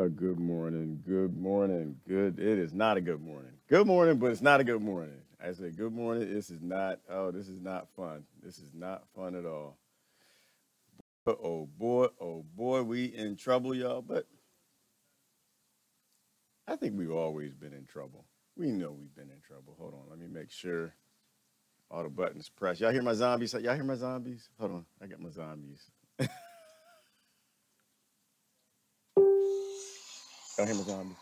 Good morning. Good morning. Good. It is not a good morning. Good morning, but it's not a good morning. I said, good morning. This is not, oh, this is not fun. This is not fun at all. Oh boy, we in trouble, y'all. But I think we've always been in trouble. We know we've been in trouble. Hold on. Let me make sure all the buttons pressed. Y'all hear my zombies? Y'all hear my zombies? Hold on. I got my zombies. Y'all hear my zombies?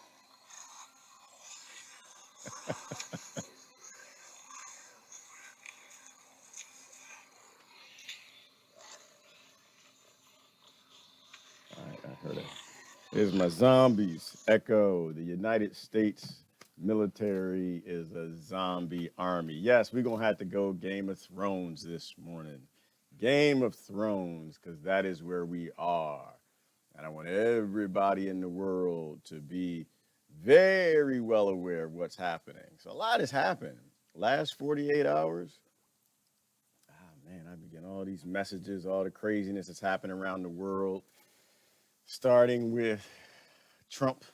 All right, I heard it. Here's my zombies. Echo, the United States military is a zombie army. Yes, we're going to have to go Game of Thrones this morning. Game of Thrones, because that is where we are. And I want everybody in the world to be very well aware of what's happening. So a lot has happened. Last 48 hours, man, I've been getting all these messages, all the craziness that's happening around the world, starting with Trump.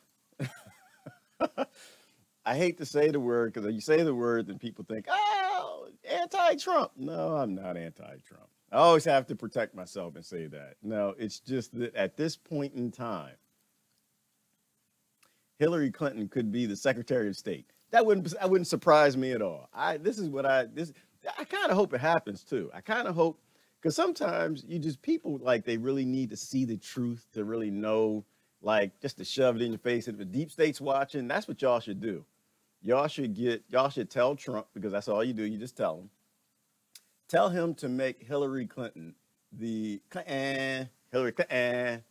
I hate to say the word because you say the word, then people think, oh, anti-Trump. No, I'm not anti-Trump. I always have to protect myself and say that. No, it's just that at this point in time, Hillary Clinton could be the Secretary of State. That wouldn't surprise me at all. I kind of hope it happens too. I kind of hope, because sometimes people like they really need to see the truth to really know, like just to shove it in your face. If the deep state's watching, that's what y'all should do. Y'all should tell Trump, because that's all you do. You just tell him. Tell him to make Hillary Clinton Hillary Clinton.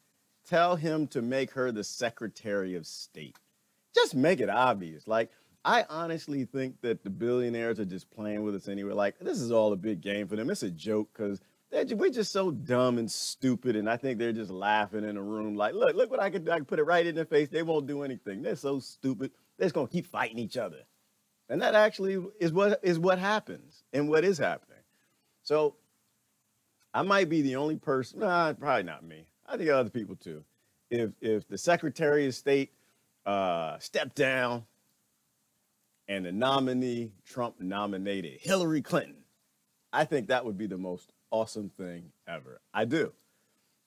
Tell him to make her the Secretary of State. Just make it obvious. Like, I honestly think that the billionaires are just playing with us anyway. Like, this is all a big game for them. It's a joke because we're just so dumb and stupid. And I think they're just laughing in a room like, look what I can do. I can put it right in their face. They won't do anything. They're so stupid. They're just going to keep fighting each other. And that actually is what happens and what is happening. So I might be the only person, probably not me. I think other people too. If the Secretary of State stepped down and the nominee Trump nominated Hillary Clinton, I think that would be the most awesome thing ever. I do.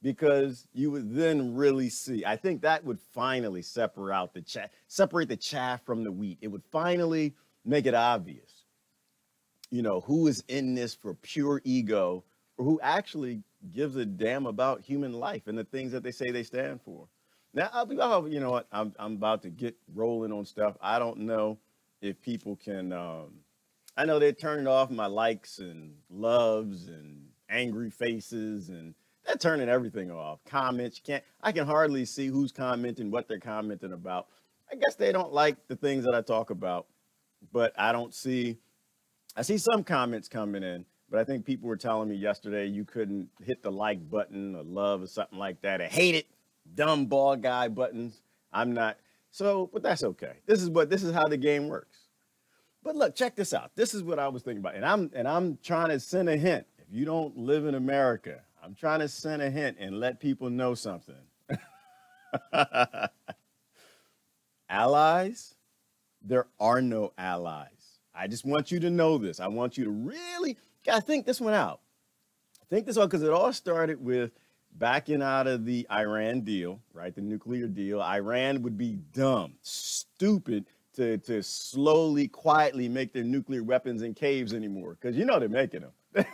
Because you would then really see, I think that would finally separate the chaff from the wheat. It would finally make it obvious, who is in this for pure ego or who actually gives a damn about human life and the things that they say they stand for. Now, you know what? I'm about to get rolling on stuff. I don't know if people can, I know they're turning off my likes and loves and angry faces, and they're turning everything off. Comments, I can hardly see who's commenting, what they're commenting about. I guess they don't like the things that I talk about, but I see some comments coming in, but I think people were telling me yesterday you couldn't hit the like button or love or something like that. I hate it. Dumb bald guy buttons. I'm not. So, but that's okay. This is how the game works. But look, check this out. This is what I was thinking about. And I'm trying to send a hint. If you don't live in America, I'm trying to send a hint and let people know something. Allies, there are no allies. I just want you to know this. I want you to really gotta think this one out. Think this out, because it all started with backing out of the Iran deal, right? The nuclear deal. Iran would be dumb, stupid to slowly, quietly make their nuclear weapons in caves anymore, because they're making them.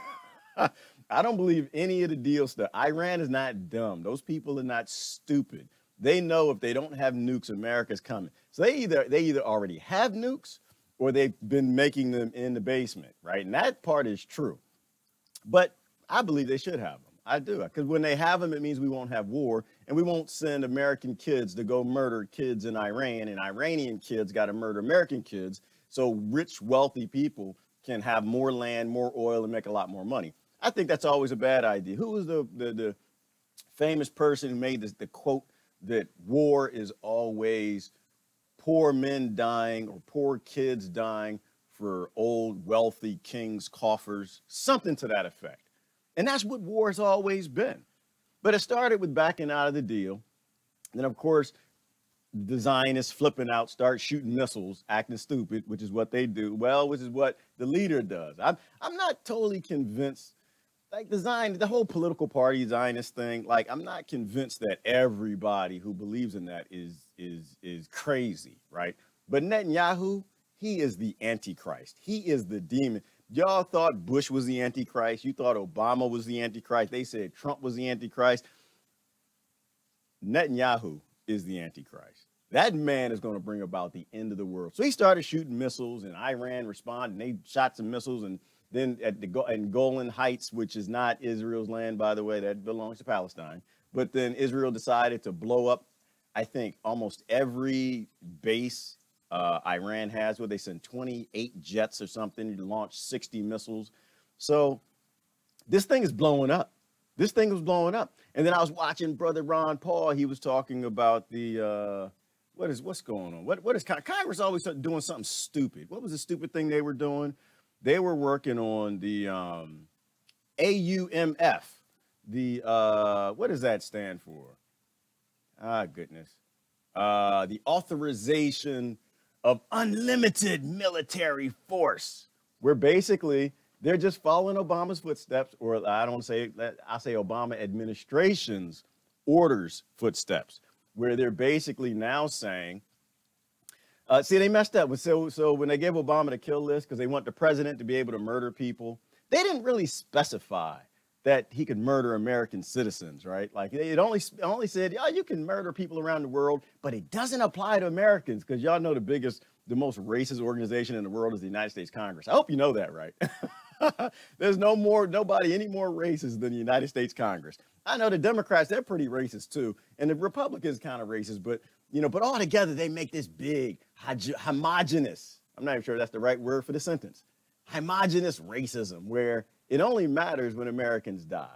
I don't believe any of the deal stuff. Iran is not dumb. Those people are not stupid. They know if they don't have nukes, America's coming. So they either already have nukes or they've been making them in the basement, right? And that part is true. But I believe they should have them. I do. Because when they have them, it means we won't have war, and we won't send American kids to go murder kids in Iran, and Iranian kids got to murder American kids so rich, wealthy people can have more land, more oil, and make a lot more money. I think that's always a bad idea. Who was the famous person who made the quote that war is always poor men dying or poor kids dying for old, wealthy kings' coffers? Something to that effect. And that's what war has always been. But it started with backing out of the deal. Then, of course, the Zionists flipping out, start shooting missiles, acting stupid, which is what they do. Well, which is what the leader does. I'm not totally convinced. Like the whole political party Zionist thing. Like I'm not convinced that everybody who believes in that is crazy, right? But Netanyahu, he is the Antichrist. He is the demon. Y'all thought Bush was the Antichrist. You thought Obama was the Antichrist. They said Trump was the Antichrist. Netanyahu is the Antichrist. That man is going to bring about the end of the world. So he started shooting missiles, and Iran responded, and they shot some missiles, and then in Golan Heights, which is not Israel's land, by the way, that belongs to Palestine. But then Israel decided to blow up, I think, almost every base Iran has, where they send 28 jets or something to launch 60 missiles. So this thing is blowing up. This thing was blowing up. And then I was watching Brother Ron Paul. He was talking about the, what's going on? What is Congress always doing something stupid? What was the stupid thing they were doing? They were working on the AUMF. The, what does that stand for? Ah, goodness. The authorization of unlimited military force, where basically they're just following Obama's footsteps, or I don't say that, I say Obama administration's orders footsteps, where they're basically now saying, see, they messed up. So when they gave Obama the kill list, because they want the president to be able to murder people, they didn't really specify that he could murder American citizens, right? Like it only said, yeah, you can murder people around the world, but it doesn't apply to Americans, because y'all know the most racist organization in the world is the United States Congress. I hope you know that, right? There's nobody any more racist than the United States Congress. I know the Democrats, they're pretty racist too, and the Republicans kind of racist, but all together they make this big homogenous. I'm not even sure that's the right word for the sentence. Homogenous racism, where it only matters when Americans die.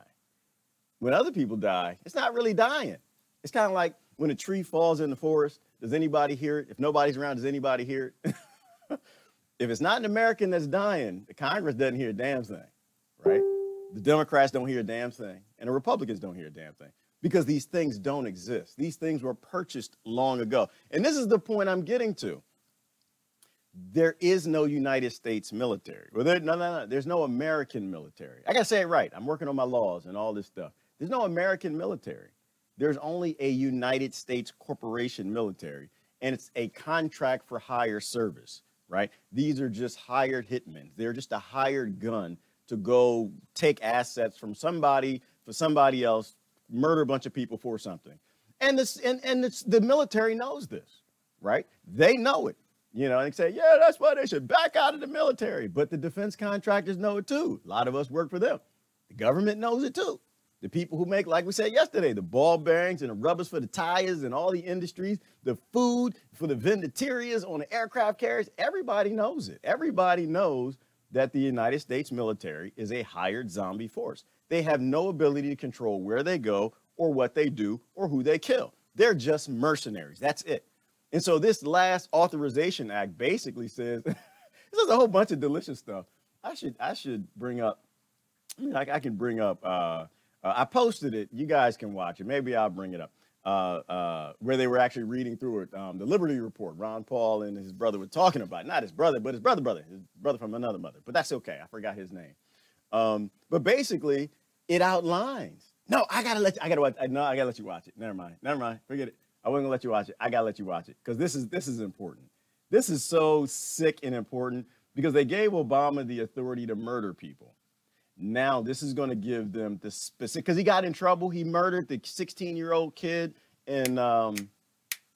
When other people die, it's not really dying. It's kind of like when a tree falls in the forest. Does anybody hear it? If nobody's around, does anybody hear it? If it's not an American that's dying, the Congress doesn't hear a damn thing, right? The Democrats don't hear a damn thing, and the Republicans don't hear a damn thing, because these things don't exist. These things were purchased long ago. And this is the point I'm getting to. There is no United States military. Well, no. There's no American military. I got to say it right. I'm working on my laws and all this stuff. There's no American military. There's only a United States corporation military, and it's a contract for hire service, right? These are just hired hitmen. They're just a hired gun to go take assets from somebody for somebody else, murder a bunch of people for something. And the military knows this, right? They know it. They say, yeah, that's why they should back out of the military. But the defense contractors know it too. A lot of us work for them. The government knows it too. The people who make, like we said yesterday, the ball bearings and the rubbers for the tires and all the industries, the food for the vendeterias on the aircraft carriers, everybody knows it. Everybody knows that the United States military is a hired zombie force. They have no ability to control where they go or what they do or who they kill. They're just mercenaries. That's it. And so this last authorization act basically says, this is a whole bunch of delicious stuff. I should bring up, I can bring up, I posted it. You guys can watch it. Maybe I'll bring it up, where they were actually reading through it. The Liberty Report, Ron Paul and his brother were talking about it. Not his brother, but his brother from another mother. But that's okay. I forgot his name. But basically, it outlines. No, I gotta let you watch it. Never mind. Forget it. I wasn't gonna let you watch it. I gotta let you watch it, because this is important. This is so sick and important, because they gave Obama the authority to murder people. Now this is going to give them the specific, because he got in trouble. He murdered the 16-year-old kid in,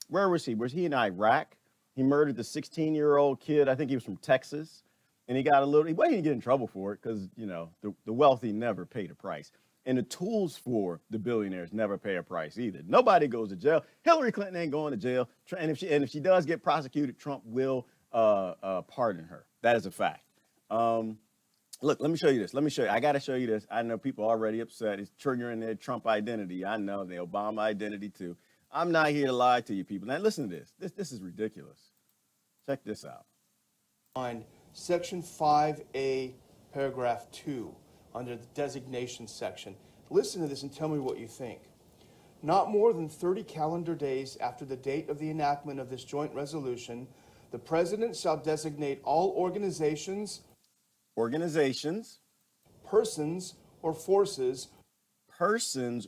where was he? Was he in Iraq? He murdered the 16-year-old kid. I think he was from Texas. And he didn't get in trouble for it, because, the wealthy never paid a price. And the tools for the billionaires never pay a price either. Nobody goes to jail. Hillary Clinton ain't going to jail. And if she does get prosecuted, Trump will pardon her. That is a fact. Look, let me show you this. I got to show you this. I know people are already upset. It's triggering their Trump identity. I know, the Obama identity too. I'm not here to lie to you people. Now listen to this. This is ridiculous. Check this out. On Section 5A, Paragraph 2, under the designation section. Listen to this and tell me what you think. Not more than 30 calendar days after the date of the enactment of this joint resolution, the President shall designate all organizations, Organizations, persons, or forces persons,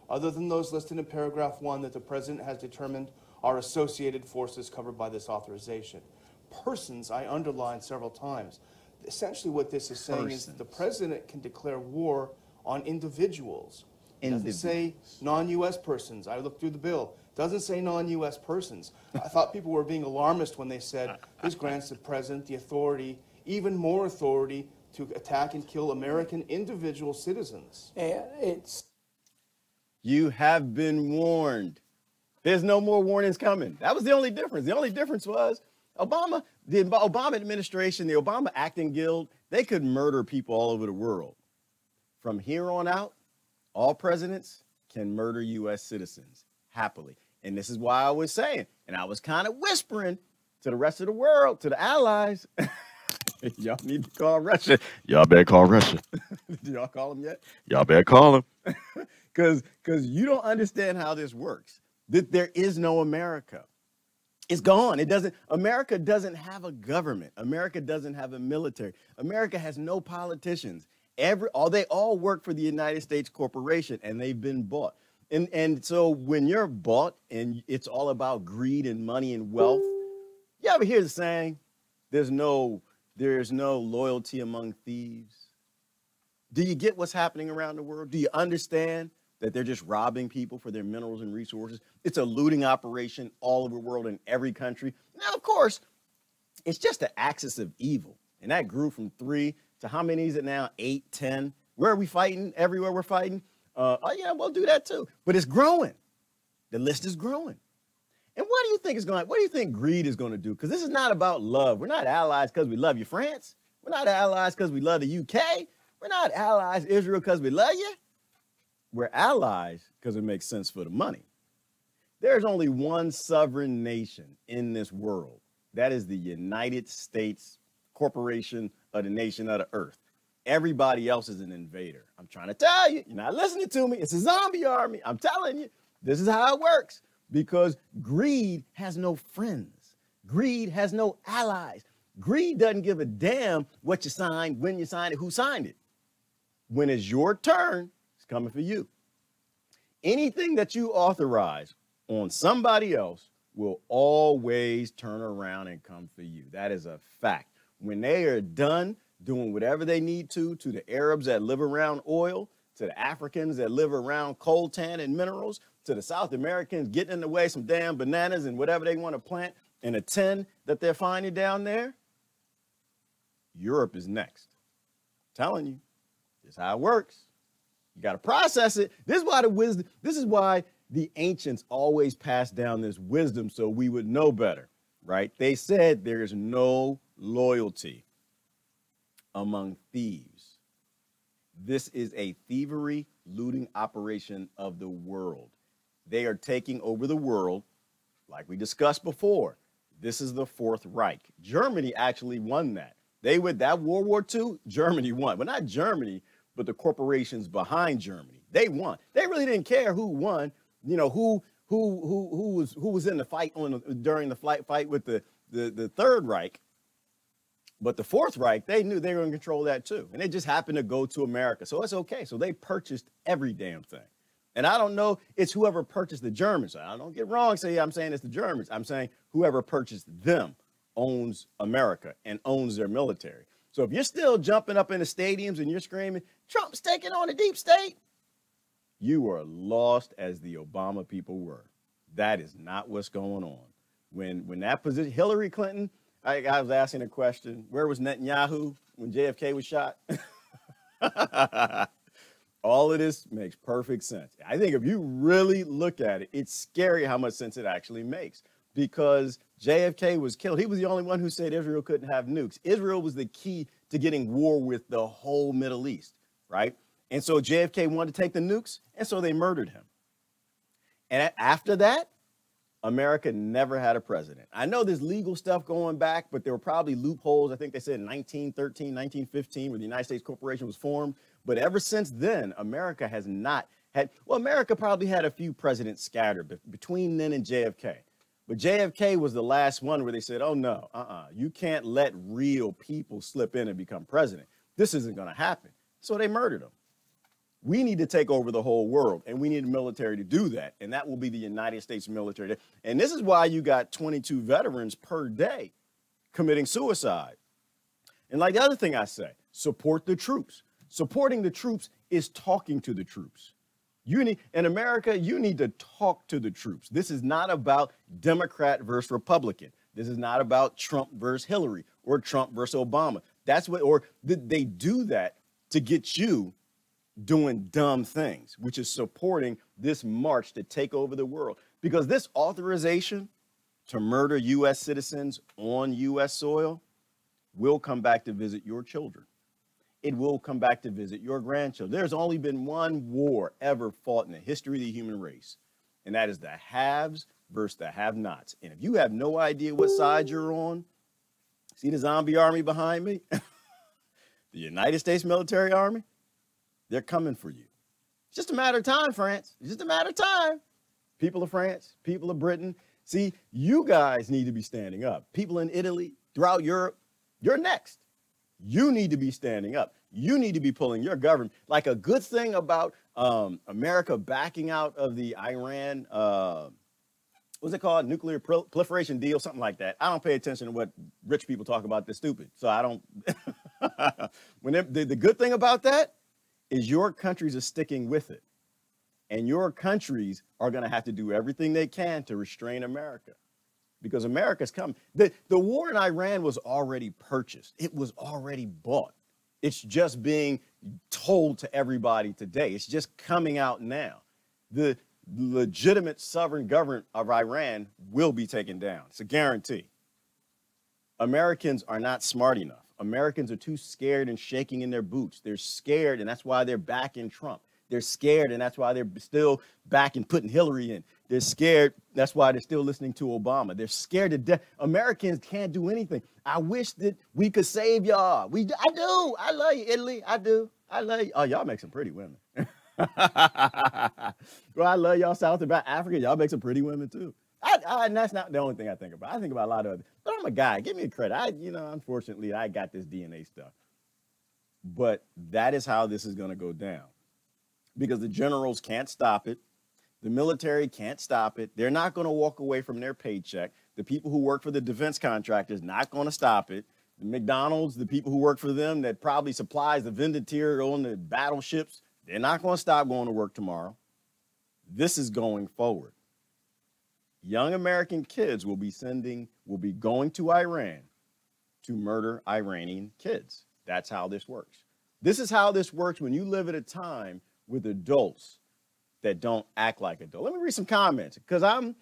other than those listed in paragraph 1 that the President has determined are associated forces covered by this authorization. Persons, I underlined several times. Essentially what this is saying is that the President can declare war on individuals. It doesn't say non-U.S. persons. I looked through the bill. It doesn't say non-U.S. persons. I thought people were being alarmist when they said this grants the President the authority, even more authority, to attack and kill American individual citizens. And it's... You have been warned. There's no more warnings coming. That was the only difference. The only difference was the Obama administration, the Obama acting guild, they could murder people all over the world. From here on out, all presidents can murder U.S. citizens happily. And this is why I was saying, and I was kind of whispering to the rest of the world, to the allies, y'all need to call Russia. Y'all better call Russia. Did y'all call them yet? Y'all better call them. Because you don't understand how this works. That there is no America. It's gone. America doesn't have a government. America doesn't have a military. America has no politicians. They all work for the United States corporation, and they've been bought. And so when you're bought and it's all about greed and money and wealth, you ever hear the saying, there's no loyalty among thieves? Do you get what's happening around the world? Do you understand that they're just robbing people for their minerals and resources? It's a looting operation all over the world in every country. Now, of course, it's just an axis of evil. And that grew from 3 to how many is it now? 8, 10. Where are we fighting? Everywhere we're fighting? Oh, yeah, we'll do that too. But it's growing. The list is growing. And what do you think greed is going to do? Because this is not about love. We're not allies because we love you, France. We're not allies because we love the UK. We're not allies, Israel, because we love you. We're allies because it makes sense for the money. There's only one sovereign nation in this world. That is the United States Corporation of the nation of the earth. Everybody else is an invader. I'm trying to tell you, you're not listening to me. It's a zombie army. I'm telling you, this is how it works. Because greed has no friends. Greed has no allies. Greed doesn't give a damn what you signed, when you signed it, who signed it. When it's your turn, it's coming for you. Anything that you authorize on somebody else will always turn around and come for you. That is a fact. When they are done doing whatever they need to the Arabs that live around oil, to the Africans that live around coltan and minerals, to the South Americans getting in the way some damn bananas and whatever they want to plant in a tin that they're finding down there, Europe is next. I'm telling you, this is how it works. You got to process it. This is why the ancients always passed down this wisdom so we would know better, right? They said there is no loyalty among thieves. This is a thievery, looting operation of the world. They are taking over the world, like we discussed before. This is the Fourth Reich. Germany actually won that. That World War II, Germany won. Well, not Germany, but the corporations behind Germany. They won. They really didn't care who won. You know, who was in the fight during the fight with the Third Reich. But the Fourth Reich, they knew they were going to control that too. And they just happened to go to America. So it's okay. So they purchased every damn thing. And I don't know, it's whoever purchased the Germans. I don't get wrong, I'm saying it's the Germans. I'm saying whoever purchased them owns America and owns their military. So if you're still jumping up in the stadiums and you're screaming, Trump's taking on the deep state, you are lost as the Obama people were. That is not what's going on. When that position, Hillary Clinton, I was asking a question, where was Netanyahu when JFK was shot? All of this makes perfect sense. I think if you really look at it, it's scary how much sense it actually makes, because JFK was killed. He was the only one who said Israel couldn't have nukes. Israel was the key to getting war with the whole Middle East, right? And so JFK wanted to take the nukes, and so they murdered him. And after that, America never had a president. I know there's legal stuff going back, but there were probably loopholes. I think they said in 1913, 1915, when the United States Corporation was formed. But ever since then, America has not had, well, America probably had a few presidents scattered between then and JFK. But JFK was the last one where they said, oh, no, you can't let real people slip in and become president. This isn't going to happen. So they murdered him. We need to take over the whole world, and we need the military to do that. And that will be the United States military. And this is why you got 22 veterans per day committing suicide. And like the other thing I say, support the troops. Supporting the troops is talking to the troops. In America, you need to talk to the troops. This is not about Democrat versus Republican. This is not about Trump versus Hillary or Trump versus Obama. They do that to get you doing dumb things, which is supporting this march to take over the world. Because this authorization to murder U.S. citizens on U.S. soil will come back to visit your children. It will come back to visit your grandchildren. There's only been one war ever fought in the history of the human race, and that is the haves versus the have-nots. And if you have no idea what side you're on, see the zombie army behind me? The United States military army? They're coming for you. It's just a matter of time, France. It's just a matter of time. People of France, people of Britain. See, you guys need to be standing up. People in Italy, throughout Europe, you're next. You need to be standing up. You need to be pulling your government. Like a good thing about America backing out of the Iran, what's it called? Nuclear proliferation deal, something like that. I don't pay attention to what rich people talk about. They're stupid. So I don't. The good thing about that is your countries are sticking with it. And your countries are going to have to do everything they can to restrain America. Because America's coming. The war in Iran was already purchased. It was already bought. It's just being told to everybody today. It's just coming out now. The legitimate sovereign government of Iran will be taken down. It's a guarantee. Americans are not smart enough. Americans are too scared and shaking in their boots. They're scared, and that's why they're backing Trump. They're scared, and that's why they're still backing putting Hillary in. They're scared. That's why they're still listening to Obama. They're scared to death. Americans can't do anything. I wish that we could save y'all. I do. I love you, Italy. I do. I love you. Oh, y'all make some pretty women. Well, I love y'all South about Africa. Y'all make some pretty women, too. And that's not the only thing I think about. I think about a lot of other. But I'm a guy. Give me a credit. Unfortunately, I got this DNA stuff. But that is how this is going to go down. Because the generals can't stop it. The military can't stop it. They're not going to walk away from their paycheck. The people who work for the defense contractors not going to stop it. The McDonald's, the people who work for them that probably supplies the vendor on the battleships, they're not going to stop going to work tomorrow. This is going forward. Young American kids will be going to Iran to murder Iranian kids. That's how this works. This is how this works when you live at a time with adults that don't act like adults. Let me read some comments because I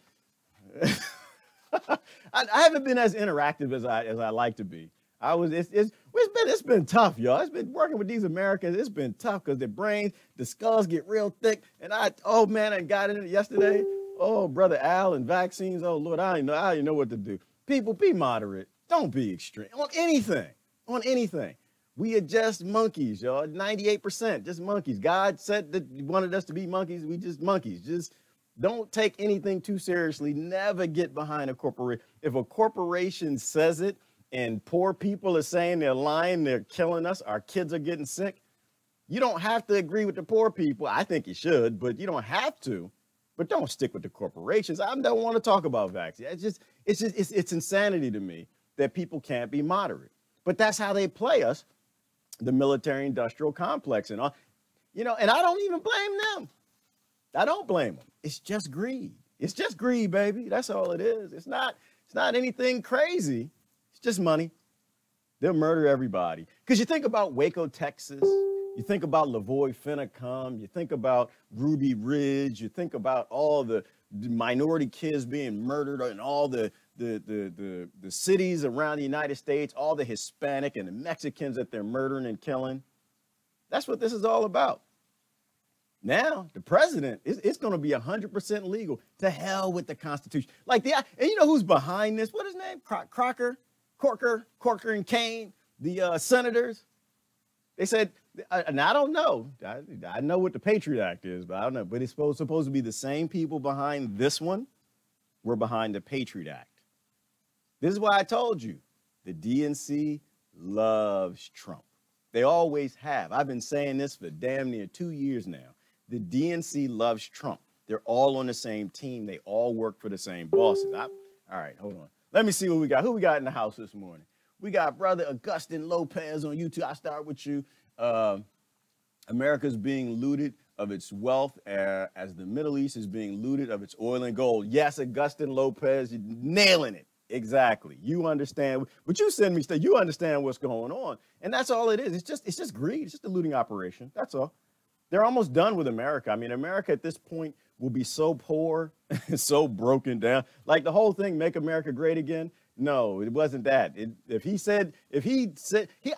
haven't been as interactive as I like to be. It's been tough, y'all. It's been working with these Americans. It's been tough because their brains, the skulls get real thick. And I got in it yesterday. Oh, brother Al and vaccines. Oh Lord, I don't even know what to do. People, be moderate. Don't be extreme on anything. On anything. We are just monkeys, y'all. 98% just monkeys. God said that he wanted us to be monkeys. We just monkeys. Just don't take anything too seriously. Never get behind a corporation. If a corporation says it and poor people are saying they're lying, they're killing us, our kids are getting sick, you don't have to agree with the poor people. I think you should, but you don't have to. But don't stick with the corporations. I don't want to talk about vaccines. It's insanity to me that people can't be moderate. But that's how they play us. The military-industrial complex and all, and I don't even blame them. I don't blame them. It's just greed. It's just greed, baby. That's all it is. It's not anything crazy. It's just money. They'll murder everybody. Because you think about Waco, Texas. You think about Lavoy Finicum. You think about Ruby Ridge. You think about all the minority kids being murdered in all the cities around the United States, all the Hispanic and the Mexicans that they're murdering and killing. That's what this is all about. Now, the president, it's going to be 100% legal. To hell with the Constitution. And you know who's behind this? What is his name? Corker and Kane, the senators. They said, And I don't know. I know what the Patriot Act is, but I don't know. But it's supposed to be the same people behind this one were behind the Patriot Act. This is why I told you the DNC loves Trump. They always have. I've been saying this for damn near 2 years now. The DNC loves Trump. They're all on the same team. They all work for the same bosses. All right, hold on. Let me see what we got. Who we got in the house this morning? We got Brother Augustin Lopez on YouTube. I start with you. America's being looted of its wealth as the Middle East is being looted of its oil and gold. Yes, Augustin Lopez, you're nailing it. Exactly. You understand. But you send me stuff. You understand what's going on. And that's all it is. It's just greed. It's just a looting operation. That's all. They're almost done with America. I mean, America at this point will be so poor, so broken down. Like the whole thing, make America great again. No, it wasn't that. I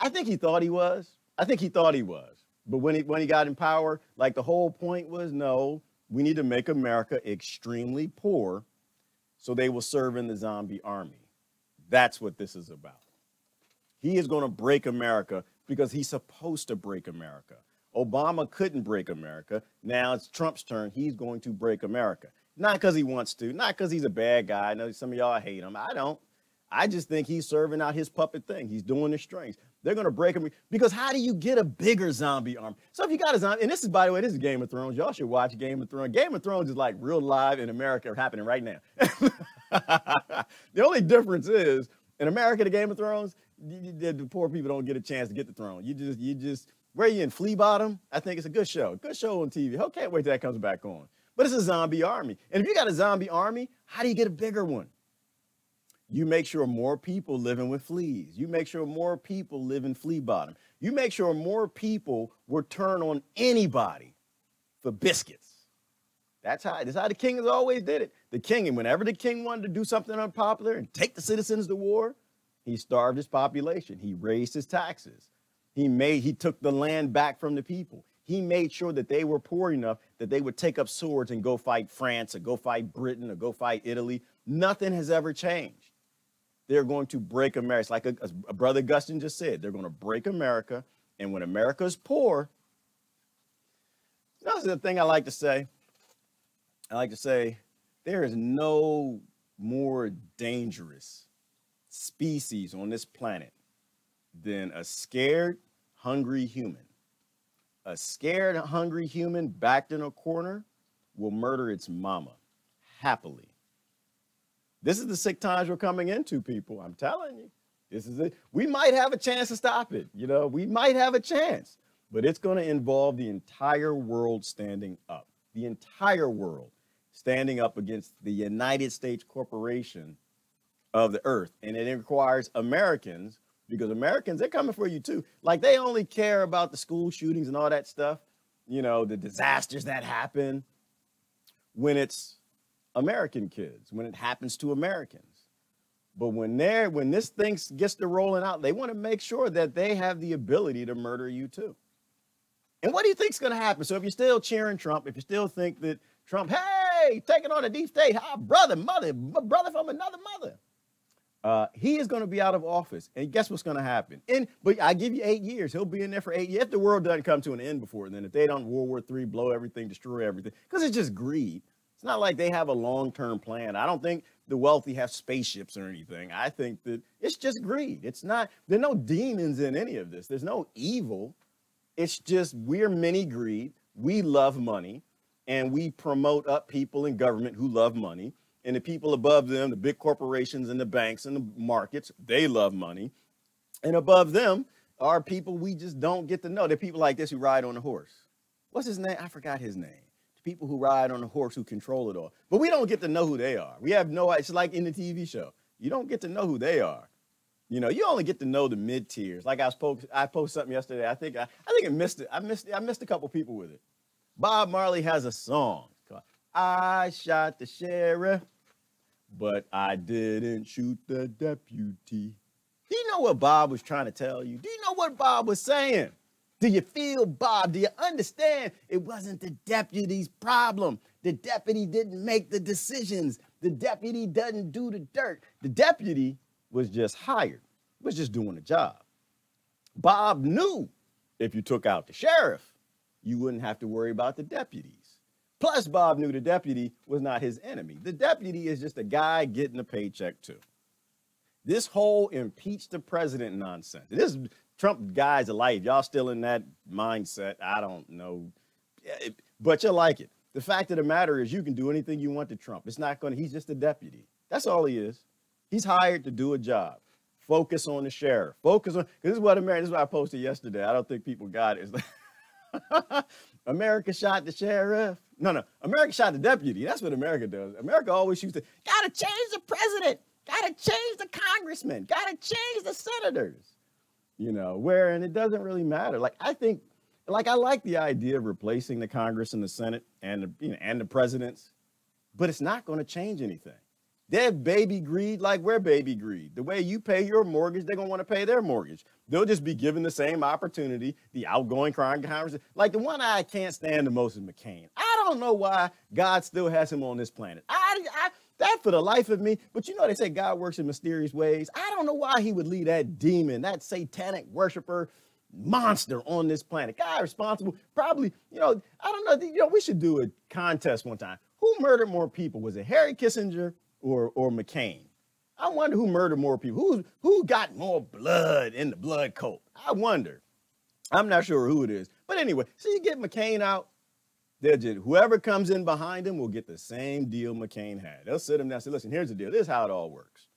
think he thought he was. I think he thought he was. But when he got in power, like the whole point was, no, we need to make America extremely poor so they will serve in the zombie army. That's what this is about. He is going to break America because he's supposed to break America. Obama couldn't break America. Now it's Trump's turn. He's going to break America. Not because he wants to, not because he's a bad guy. I know some of y'all hate him. I don't. I just think he's serving out his puppet thing. He's doing the strings. They're going to break him because how do you get a bigger zombie army? So if you got a zombie, and this is, by the way, this is Game of Thrones. Y'all should watch Game of Thrones. Game of Thrones is like real live in America happening right now. The only difference is in America, the Game of Thrones, the poor people don't get a chance to get the throne. You just, where are you in Flea Bottom? I think it's a good show on TV. I can't wait till that comes back on. But it's a zombie army. And if you got a zombie army, how do you get a bigger one? You make sure more people living with fleas. You make sure more people live in Flea Bottom. You make sure more people will turn on anybody for biscuits. That's how the king has always did it. The king, and whenever the king wanted to do something unpopular and take the citizens to war, he starved his population. He raised his taxes. He took the land back from the people. He made sure that they were poor enough that they would take up swords and go fight France or go fight Britain or go fight Italy. Nothing has ever changed. They're going to break America. It's like a brother Augustine just said, they're going to break America. And when America is poor, that's the thing I like to say. I like to say there is no more dangerous species on this planet than a scared, hungry human. A scared, hungry human backed in a corner will murder its mama happily. This is the sick times we're coming into, people. I'm telling you, this is it. We might have a chance to stop it. You know, we might have a chance, but it's going to involve the entire world standing up. The entire world standing up against the United States corporation of the earth. And it requires Americans, because Americans, they're coming for you too. Like they only care about the school shootings and all that stuff, you know, the disasters that happen when it's American kids, when it happens to Americans. But when this thing gets to rolling out, they want to make sure that they have the ability to murder you too. And what do you think is going to happen? So if you're still cheering Trump, if you still think that Trump, hey, taking on a deep state, brother from another mother, he is going to be out of office. And guess what's going to happen? But I give you 8 years. He'll be in there for 8 years. If the world doesn't come to an end before then, if they don't World War III, blow everything, destroy everything, because it's just greed. It's not like they have a long-term plan. I don't think the wealthy have spaceships or anything. I think that it's just greed. It's not, there are no demons in any of this. There's no evil. It's just we're mini greed. We love money, and we promote up people in government who love money. And the people above them, the big corporations and the banks and the markets, they love money. And above them are people we just don't get to know. They're people like this who ride on a horse. What's his name? I forgot his name. People who ride on a horse who control it all. But we don't get to know who they are. We have no, it's like in the TV show. You don't get to know who they are. You know, you only get to know the mid-tiers. Like I posted something yesterday. I think I missed it. I missed a couple people with it. Bob Marley has a song called I Shot the Sheriff, but I didn't shoot the deputy. Do you know what Bob was trying to tell you? Do you know what Bob was saying? Do you feel, Bob? Do you understand? It wasn't the deputy's problem. The deputy didn't make the decisions. The deputy doesn't do the dirt. The deputy was just hired, was just doing the job. Bob knew If you took out the sheriff, you wouldn't have to worry about the deputies. Plus, Bob knew the deputy was not his enemy. The deputy is just a guy getting a paycheck too. This whole impeach the president nonsense. This Trump guy's a life. Y'all still in that mindset. I don't know, but you like it. The fact of the matter is you can do anything you want to Trump. It's not going to, he's just a deputy. That's all he is. He's hired to do a job. Focus on the sheriff. Focus on, because this is what I posted yesterday. I don't think people got it. It's like, America shot the sheriff. No, America shot the deputy. That's what America does. America always shoots gotta change the president. Gotta change the congressman. Gotta change the senators. You know, and it doesn't really matter. Like, I like the idea of replacing the Congress and the Senate and the presidents, but it's not going to change anything. They're baby greed like we're baby greed. The way you pay your mortgage, they're going to want to pay their mortgage. They'll just be given the same opportunity, the outgoing crime Congress. Like, the one I can't stand the most is McCain. I don't know why God still has him on this planet. That for the life of me, but they say God works in mysterious ways. I don't know why he would leave that demon, that satanic worshiper monster on this planet. God responsible, probably, I don't know, we should do a contest one time. Who murdered more people? Was it Harry Kissinger or McCain? I wonder who murdered more people. Who got more blood in the blood coat? I wonder. I'm not sure who it is. But anyway, so you get McCain out. Whoever comes in behind him will get the same deal McCain had. They'll sit him down and say, listen, here's the deal. This is how it all works.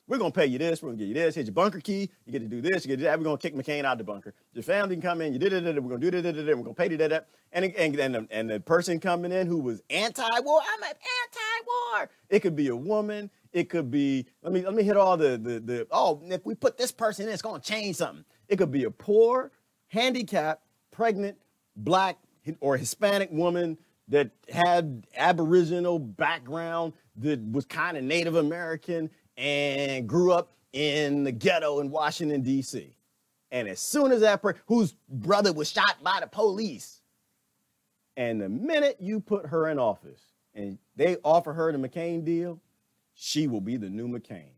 We're going to pay you this. We're going to give you this. Here's your bunker key. You get to do this. You get to do that. We're going to kick McCain out of the bunker. Your family can come in. You did it. We're going to do it. We're going to pay you that. And the person coming in who was anti-war, I'm anti-war. It could be a woman. It could be, let me hit all if we put this person in, it's going to change something. It could be a poor, handicapped, pregnant, Black, or Hispanic woman that had Aboriginal background, that was kind of Native American and grew up in the ghetto in Washington, D.C. And as soon as that person, whose brother was shot by the police, and the minute you put her in office and they offer her the McCain deal, she will be the new McCain.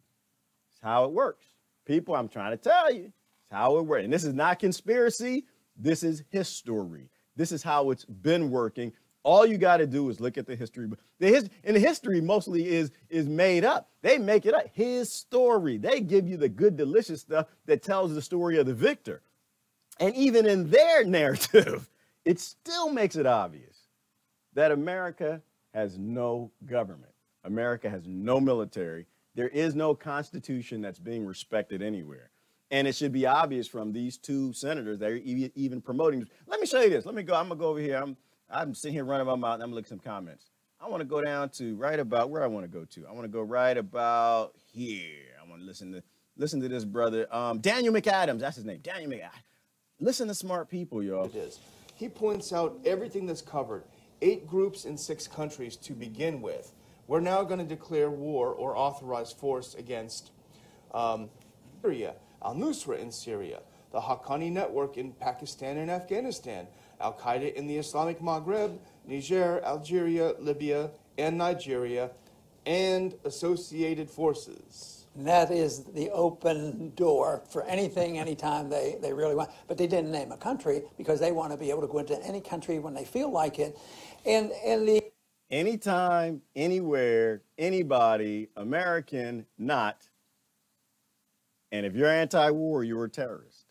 It's how it works. People, I'm trying to tell you, it's how it works. And this is not conspiracy. This is history. This is how it's been working. All you got to do is look at the history. And the history mostly is made up. They make it up. His story. They give you the good, delicious stuff that tells the story of the victor. And even in their narrative, it still makes it obvious that America has no government. America has no military. There is no constitution that's being respected anywhere. And it should be obvious from these two senators that are even promoting. Let me show you this. I'm going to go over here. I'm sitting here running my mouth. I'm going to look at some comments. I want to go down to right about where I want to go to. I want to go right about here. I want to listen to this brother. Daniel McAdams. That's his name. Daniel McAdams. Listen to smart people, y'all. It is. He points out everything that's covered. 8 groups in 6 countries to begin with. We're now going to declare war or authorize force against Syria. Al-Nusra in Syria, the Haqqani network in Pakistan and Afghanistan, Al-Qaeda in the Islamic Maghreb, Niger, Algeria, Libya, and Nigeria, and associated forces. And that is the open door for anything, anytime they really want. But they didn't name a country because they want to be able to go into any country when they feel like it. And the anytime, anywhere, anybody, American, not. And if you're anti-war, you're a terrorist.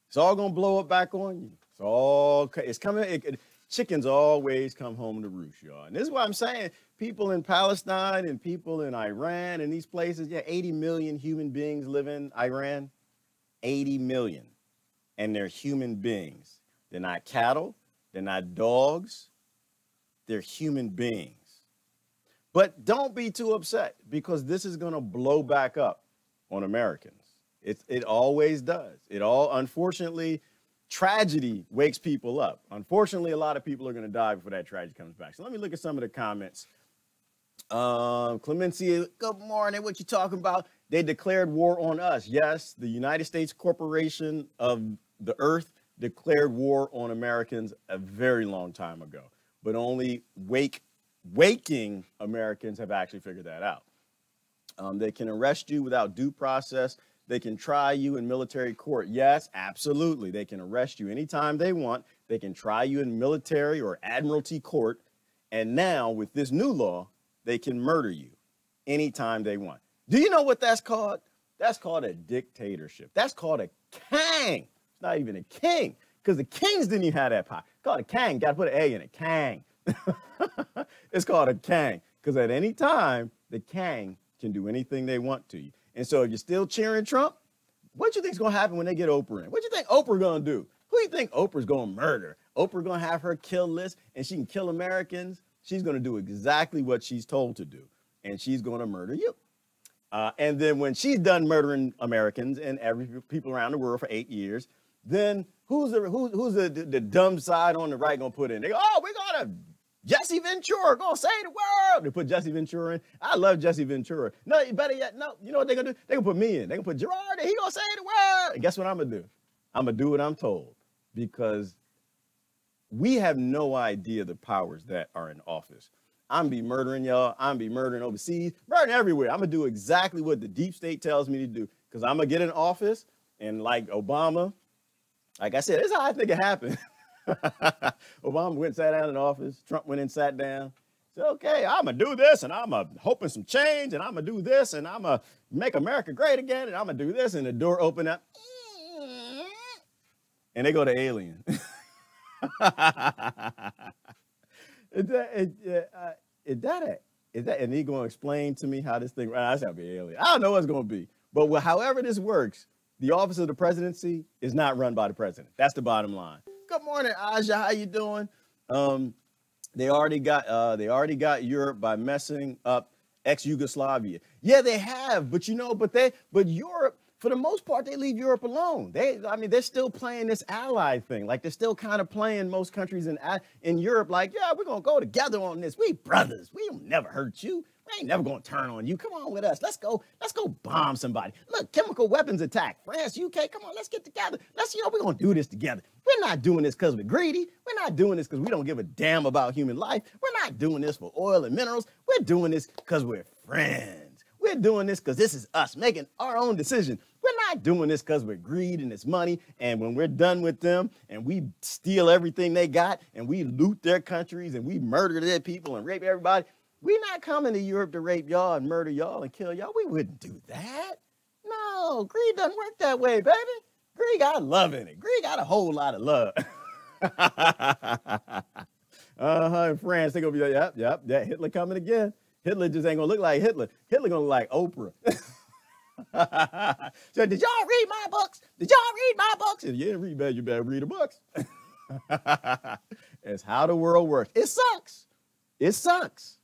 It's all going to blow up back on you. It's coming. Chickens always come home to roost, y'all. And this is what I'm saying. People in Palestine and people in Iran and these places, 80 million human beings live in Iran. 80 million. And they're human beings. They're not cattle. They're not dogs. They're human beings. But don't be too upset because this is going to blow back up on Americans. It always does. Unfortunately, tragedy wakes people up. Unfortunately, a lot of people are going to die before that tragedy comes back. So let me look at some of the comments. Clemencia, good morning. What you talking about? They declared war on us. Yes, the United States Corporation of the Earth declared war on Americans a very long time ago. But only waking Americans have actually figured that out. They can arrest you without due process. They can try you in military court. Yes, absolutely. They can arrest you anytime they want. They can try you in military or admiralty court. And now with this new law, they can murder you anytime they want. Do you know what that's called? That's called a dictatorship. That's called a king. It's not even a king, because the kings didn't even have that power. It's called a king. Got to put an A in it. King. It's called a king, because at any time, the king can do anything they want to you. And so if you're still cheering Trump, what do you think is going to happen when they get Oprah in? What do you think Oprah going to do? Who do you think Oprah's going to murder? Oprah going to have her kill list, and she can kill Americans? She's going to do exactly what she's told to do, and she's going to murder you. And then when she's done murdering Americans and people around the world for 8 years, then who's the dumb side on the right going to put in? They go, oh, we're going to Jesse Ventura, going to save the world. They put Jesse Ventura in. I love Jesse Ventura. No, better yet, no. You know what they're going to do? They're going to put me in. They're going to put Gerard in. He's going to save the world. And guess what I'm going to do? I'm going to do what I'm told, because we have no idea the powers that are in office. I'm going to be murdering y'all. I'm going to be murdering overseas, murdering everywhere. I'm going to do exactly what the deep state tells me to do, because I'm going to get in office, and like Obama, like I said, this is how I think it happened. Obama went and sat down in office. Trump went and sat down. Said, okay, I'm going to do this, and I'm hoping some change, and I'm going to do this, and I'm going to make America great again, and I'm going to do this, and the door opened up, and they go to Alien. Is that, and he's going to explain to me how this thing, that's going to be Alien. I don't know what it's going to be, but however this works, the office of the presidency is not run by the president. That's the bottom line. Good morning, Aja. How you doing? They already got Europe by messing up ex-Yugoslavia. Yeah, they have, but Europe, for the most part, they leave Europe alone. They're still playing this ally thing. Like, they're still kind of playing most countries in Europe like, yeah, we're going to go together on this. We brothers. We don't never hurt you. We ain't never going to turn on you. Come on with us. Let's go bomb somebody. Look, chemical weapons attack. France, UK, come on, let's get together. We're going to do this together. We're not doing this because we're greedy. We're not doing this because we don't give a damn about human life. We're not doing this for oil and minerals. We're doing this because we're friends. We're doing this because this is us making our own decision. We're not doing this because we're greed and it's money. And when we're done with them and we steal everything they got and we loot their countries and we murder their people and rape everybody, we're not coming to Europe to rape y'all and murder y'all and kill y'all. We wouldn't do that. No, greed doesn't work that way, baby. Greed got love in it. Greed got a whole lot of love. In France, they're going to be like, yep, Hitler coming again. Hitler just ain't going to look like Hitler. Hitler going to look like Oprah. So, did y'all read my books? Did y'all read my books? If you didn't read bad, you better read the books. It's how the world works. It sucks. It sucks.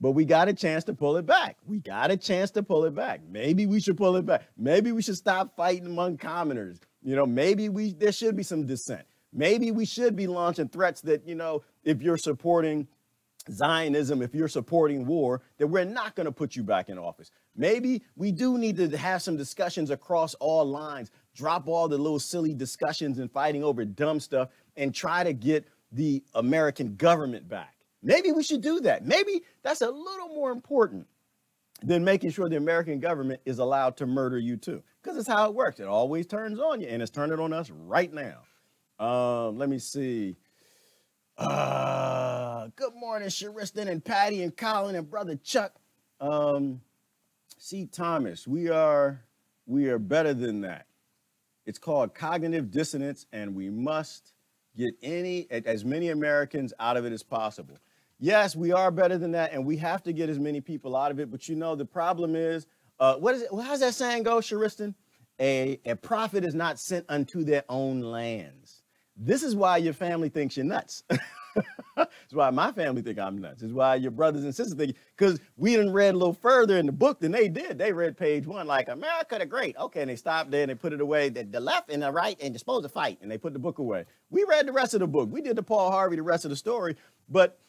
But we got a chance to pull it back. Maybe we should pull it back. Maybe we should stop fighting among commoners. Maybe there should be some dissent. Maybe we should be launching threats that, if you're supporting Zionism, if you're supporting war, that we're not going to put you back in office. Maybe we do need to have some discussions across all lines, drop all the little silly discussions and fighting over dumb stuff, and try to get the American government back. Maybe we should do that. Maybe that's a little more important than making sure the American government is allowed to murder you too, because it's how it works. It always turns on you, and it's turning on us right now. Let me see. Good morning, Sharistan and Patty and Colin and Brother Chuck. C. Thomas, we are better than that. It's called cognitive dissonance, and we must get as many Americans out of it as possible. Yes, we are better than that, and we have to get as many people out of it. But the problem is, what is it? How's that saying go, Sharistan? A prophet is not sent unto their own lands. This is why your family thinks you're nuts. It's why my family think I'm nuts. It's why your brothers and sisters think, because we done read a little further in the book than they did. They read page 1, like, America the Great. Okay, and they stopped there and they put it away. The left and the right, and you're supposed to fight. And they put the book away. We read the rest of the book. We did the Paul Harvey, the rest of the story. But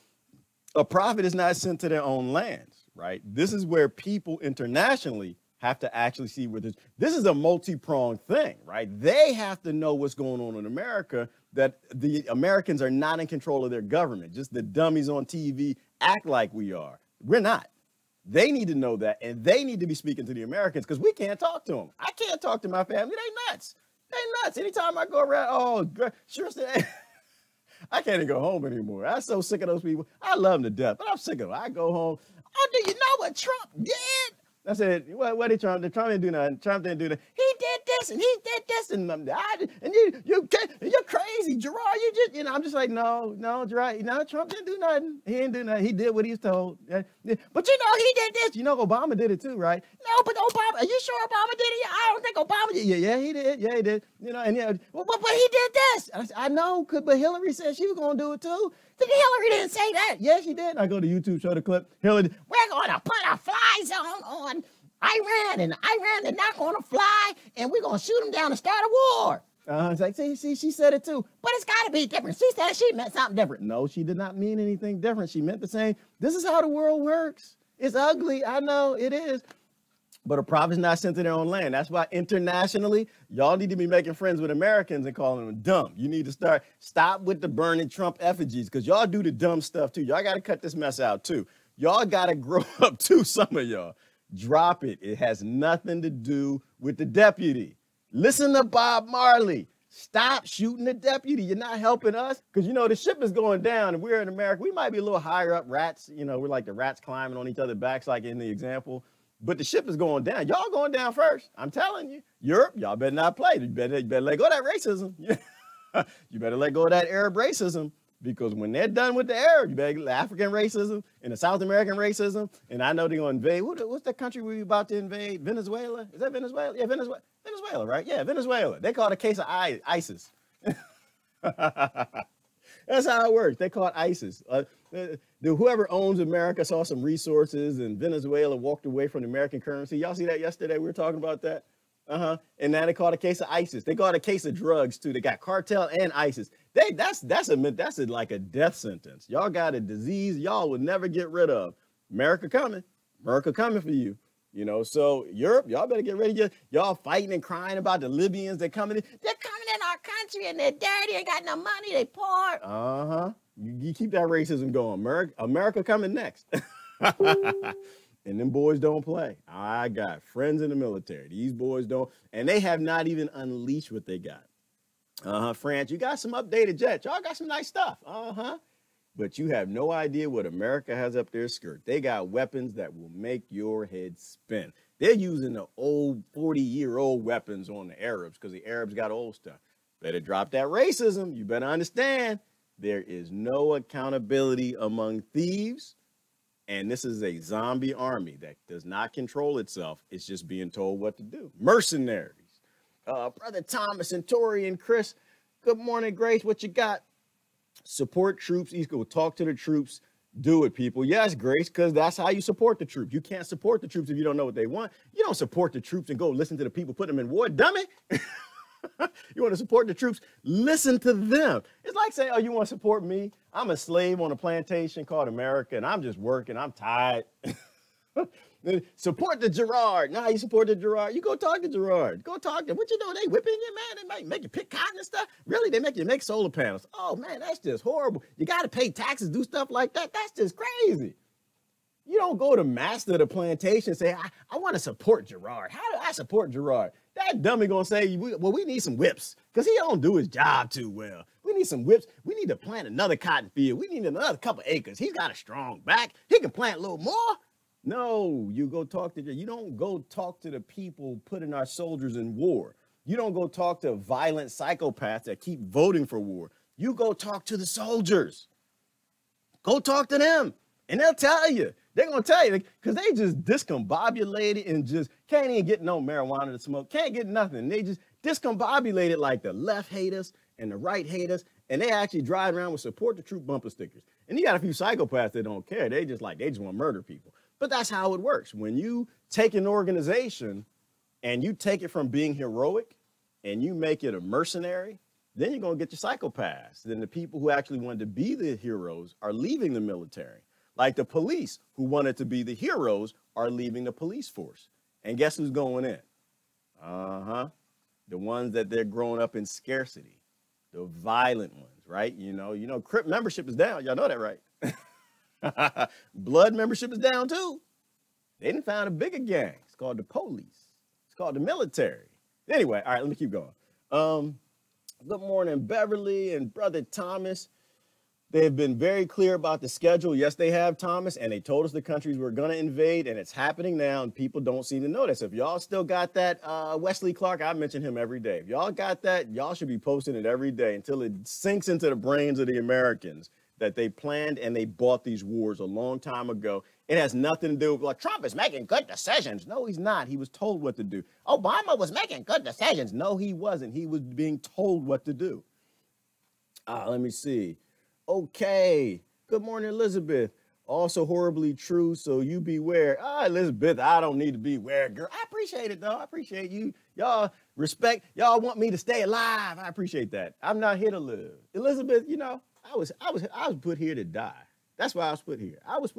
a prophet is not sent to their own lands, right? This is where people internationally have to actually see where this is a multi-pronged thing, right? They have to know what's going on in America, that the Americans are not in control of their government. Just the dummies on TV act like we are. We're not. They need to know that, and they need to be speaking to the Americans because we can't talk to them. I can't talk to my family. They nuts. They nuts. Anytime I go around, oh, sure, I can't even go home anymore. I'm so sick of those people. I love them to death, but I'm sick of them. I go home. Oh, do you know what Trump did? I said, what did Trump do? Trump didn't do nothing. Trump didn't do that. He did this and he did this and you're crazy, Gerard. I'm just like, no, Gerard. No, Trump didn't do nothing. He didn't do nothing. He did what he was told. But he did this. Obama did it too, right? No, but Obama. Are you sure Obama did it? I don't think Obama did. Yeah, he did. Yeah, he did. But he did this. I know, but Hillary said she was gonna do it too. Hillary didn't say that. Yes, she did. I go to YouTube, show the clip. Hillary, we're going to put a fly zone on Iran, and Iran is not going to fly, and we're going to shoot them down and start a war. It's like, see, she said it too. But it's got to be different. She said she meant something different. No, she did not mean anything different. She meant the same. This is how the world works. It's ugly. I know it is. But a prophet's not sent to their own land. That's why internationally, y'all need to be making friends with Americans and calling them dumb. You need to stop with the burning Trump effigies because y'all do the dumb stuff too. Y'all got to cut this mess out too. Y'all got to grow up too, some of y'all. Drop it. It has nothing to do with the deputy. Listen to Bob Marley. Stop shooting the deputy. You're not helping us because, the ship is going down and we're in America. We might be a little higher up rats. We're like the rats climbing on each other's backs like in the example. But the ship is going down. Y'all going down first. I'm telling you. Europe, y'all better not play. You better let go of that racism. You better let go of that Arab racism because when they're done with the Arab, you better African racism and the South American racism. And I know they're going to invade. What's that country we about to invade? Venezuela? Is that Venezuela? Yeah, Venezuela. Venezuela, right? Yeah, Venezuela. They call it a case of ISIS. That's how it works. They call it ISIS. Whoever owns America saw some resources and Venezuela walked away from the American currency. Y'all see that yesterday? We were talking about that. And now they call it a case of ISIS. They call it a case of drugs too. They got cartel and ISIS. That's like a death sentence. Y'all got a disease y'all will never get rid of. America coming for you. So Europe, y'all better get ready. Y'all fighting and crying about the Libyans. They're coming in our country and they're dirty, ain't got no money, they poor. You keep that racism going. America coming next. And them boys don't play. I got friends in the military. These boys don't, and they have not even unleashed what they got. France, you got some updated jets. Y'all got some nice stuff. But you have no idea what America has up their skirt. They got weapons that will make your head spin. They're using the old 40-year-old weapons on the Arabs because the Arabs got old stuff. Better drop that racism. You better understand there is no accountability among thieves. And this is a zombie army that does not control itself. It's just being told what to do. Mercenaries. Brother Thomas and Tori and Chris, good morning, Grace. What you got? Support troops. You go talk to the troops. Do it, people. Yes, Grace, because that's how you support the troops. You can't support the troops if you don't know what they want. You don't support the troops and go listen to the people, put them in war. Dummy. You want to support the troops? Listen to them. It's like saying, oh, you want to support me? I'm a slave on a plantation called America, and I'm just working. I'm tired. Support the Gerard. Nah, you support the Gerard. You go talk to Gerard. Go talk to him. What you know? They whipping you, man. They might make you pick cotton and stuff. Really? They make you make solar panels. Oh, man, that's just horrible. You got to pay taxes, do stuff like that. That's just crazy. You don't go to master the plantation and say, I want to support Gerard. How do I support Gerard? That dummy going to say, well, we need some whips because he don't do his job too well. We need some whips. We need to plant another cotton field. We need another couple acres. He's got a strong back. He can plant a little more. No, you don't go talk to the people putting our soldiers in war. You don't go talk to violent psychopaths that keep voting for war. You go talk to the soldiers. Go talk to them and they'll tell you. They're going to tell you because they just discombobulated and just can't even get no marijuana to smoke. Can't get nothing. They just discombobulated like the left hate us and the right hate us. And they actually drive around with support the troop bumper stickers. And you got a few psychopaths that don't care. They just want to murder people. But that's how it works. When you take an organization and you take it from being heroic and you make it a mercenary, then you're going to get your psychopaths. Then the people who actually wanted to be the heroes are leaving the military. Like the police who wanted to be the heroes are leaving the police force. And guess who's going in? The ones that they're growing up in scarcity. The violent ones, right? Crip membership is down. Y'all know that, right? Blood membership is down too. They didn't find a bigger gang. It's called the police. It's called the military. Anyway, all right, let me keep going. Good morning, Beverly and Brother Thomas. They have been very clear about the schedule. Yes, they have, Thomas, and they told us the countries were going to invade, and it's happening now, and people don't seem to know this. If y'all still got that, Wesley Clark, I mention him every day. If y'all got that, y'all should be posting it every day until it sinks into the brains of the Americans that they planned and they bought these wars a long time ago. It has nothing to do with, like, Trump is making good decisions. No, he's not. He was told what to do. Obama was making good decisions. No, he wasn't. He was being told what to do. Let me see. Okay. Good morning, Elizabeth. Also horribly true, so you beware. Elizabeth, I don't need to beware, girl. I appreciate it, though. I appreciate you. Y'all respect. Y'all want me to stay alive. I appreciate that. I'm not here to live. Elizabeth, you know, I was put here to die. That's why I was put here. I was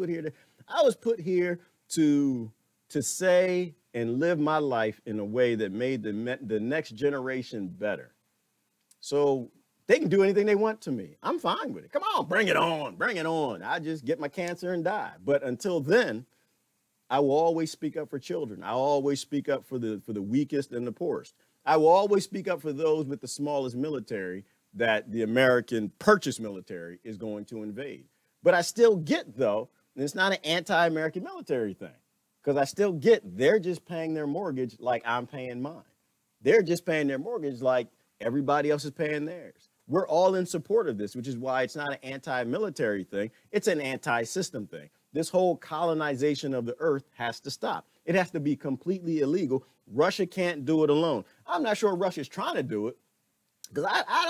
put here to say and live my life in a way that made the next generation better. So they can do anything they want to me. I'm fine with it. Come on, bring it on, bring it on. I just get my cancer and die. But until then, I will always speak up for children. I will always speak up for the weakest and the poorest. I will always speak up for those with the smallest military that the American purchased military is going to invade. But I still get, though, and it's not an anti-American military thing, because I still get they're just paying their mortgage like I'm paying mine. They're just paying their mortgage like everybody else is paying theirs. We're all in support of this, which is why it's not an anti-military thing. It's an anti-system thing. This whole colonization of the earth has to stop. It has to be completely illegal. Russia can't do it alone. I'm not sure Russia's trying to do it, because I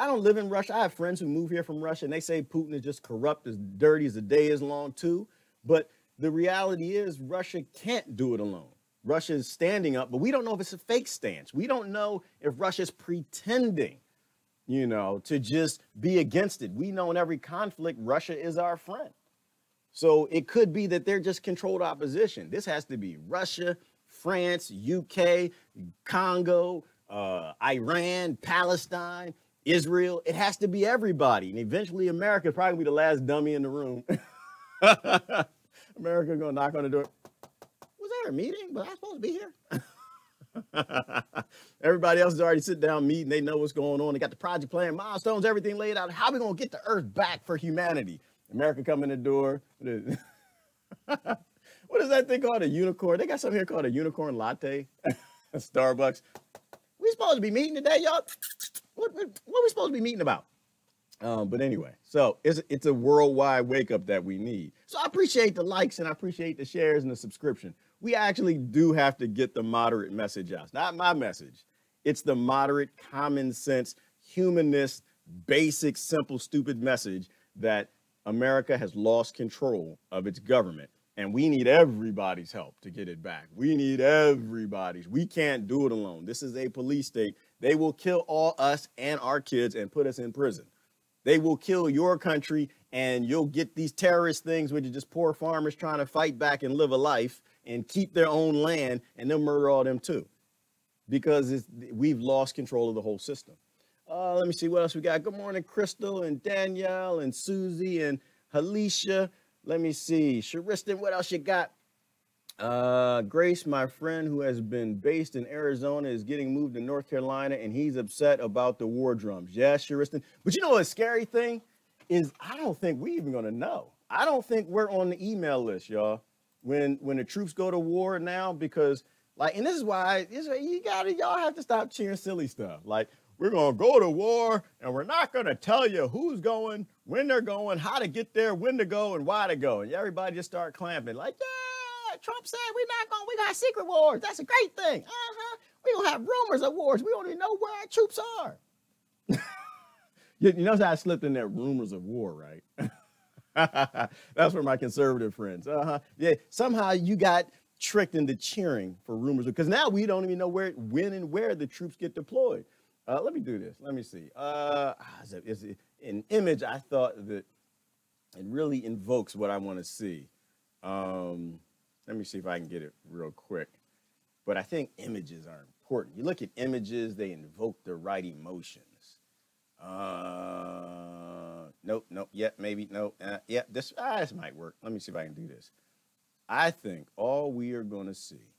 don't live in Russia. I have friends who move here from Russia, and they say Putin is just corrupt, as dirty as the day is long, too. But the reality is Russia can't do it alone. Russia is standing up, but we don't know if it's a fake stance. We don't know if Russia's pretending, you know, to just be against it. We know in every conflict, Russia is our friend. So it could be that they're just controlled opposition. This has to be Russia, France, UK, Congo, Iran, Palestine, Israel. It has to be everybody. And eventually America is probably gonna be the last dummy in the room. America gonna knock on the door. Was there a meeting? Was I supposed to be here? Everybody else is already sitting down meeting. They know what's going on. They got the project plan, milestones, everything laid out. How are we going to get the earth back for humanity? America come in the door. What is that thing called? A unicorn? They got something here called a unicorn latte. Starbucks. We supposed to be meeting today, y'all? What we supposed to be meeting about? But anyway, so it's a worldwide wake up that we need. So I appreciate the likes and I appreciate the shares and the subscription. We actually do have to get the moderate message out. It's not my message. It's the moderate, common sense, humanist, basic, simple, stupid message that America has lost control of its government. And we need everybody's help to get it back. We need everybody's. We can't do it alone. This is a police state. They will kill all us and our kids and put us in prison. They will kill your country and you'll get these terrorist things, which are just poor farmers trying to fight back and live a life and keep their own land, and they'll murder all them too, because we've lost control of the whole system. Let me see what else we got. Good morning, Crystal and Danielle and Susie and Halisha. Let me see. Sharistan, what else you got? Grace, my friend who has been based in Arizona, is getting moved to North Carolina, and he's upset about the war drums. Yes, Sharistan. But you know what a scary thing is? I don't think we even going to know. I don't think we're on the email list, y'all, when the troops go to war now, because, like, and this is why y'all have to stop cheering silly stuff. Like, we're going to go to war, and we're not going to tell you who's going, when they're going, how to get there, when to go, and why to go. And everybody just start clamping, like, yeah, Trump said we got secret wars. That's a great thing. We're going to have rumors of wars. We don't even know where our troops are. You know how I slipped in there, rumors of war, right? That's for my conservative friends. Yeah, somehow you got tricked into cheering for rumors, because now we don't even know when and where the troops get deployed. Let me do this. Let me see. Is it an image I thought that it really invokes what I want to see. Let me see if I can get it real quick. But I think images are important. You look at images, they invoke the right emotions. Nope, yeah, maybe, no, yeah, this might work. Let me see if I can do this. I think all we are going to see,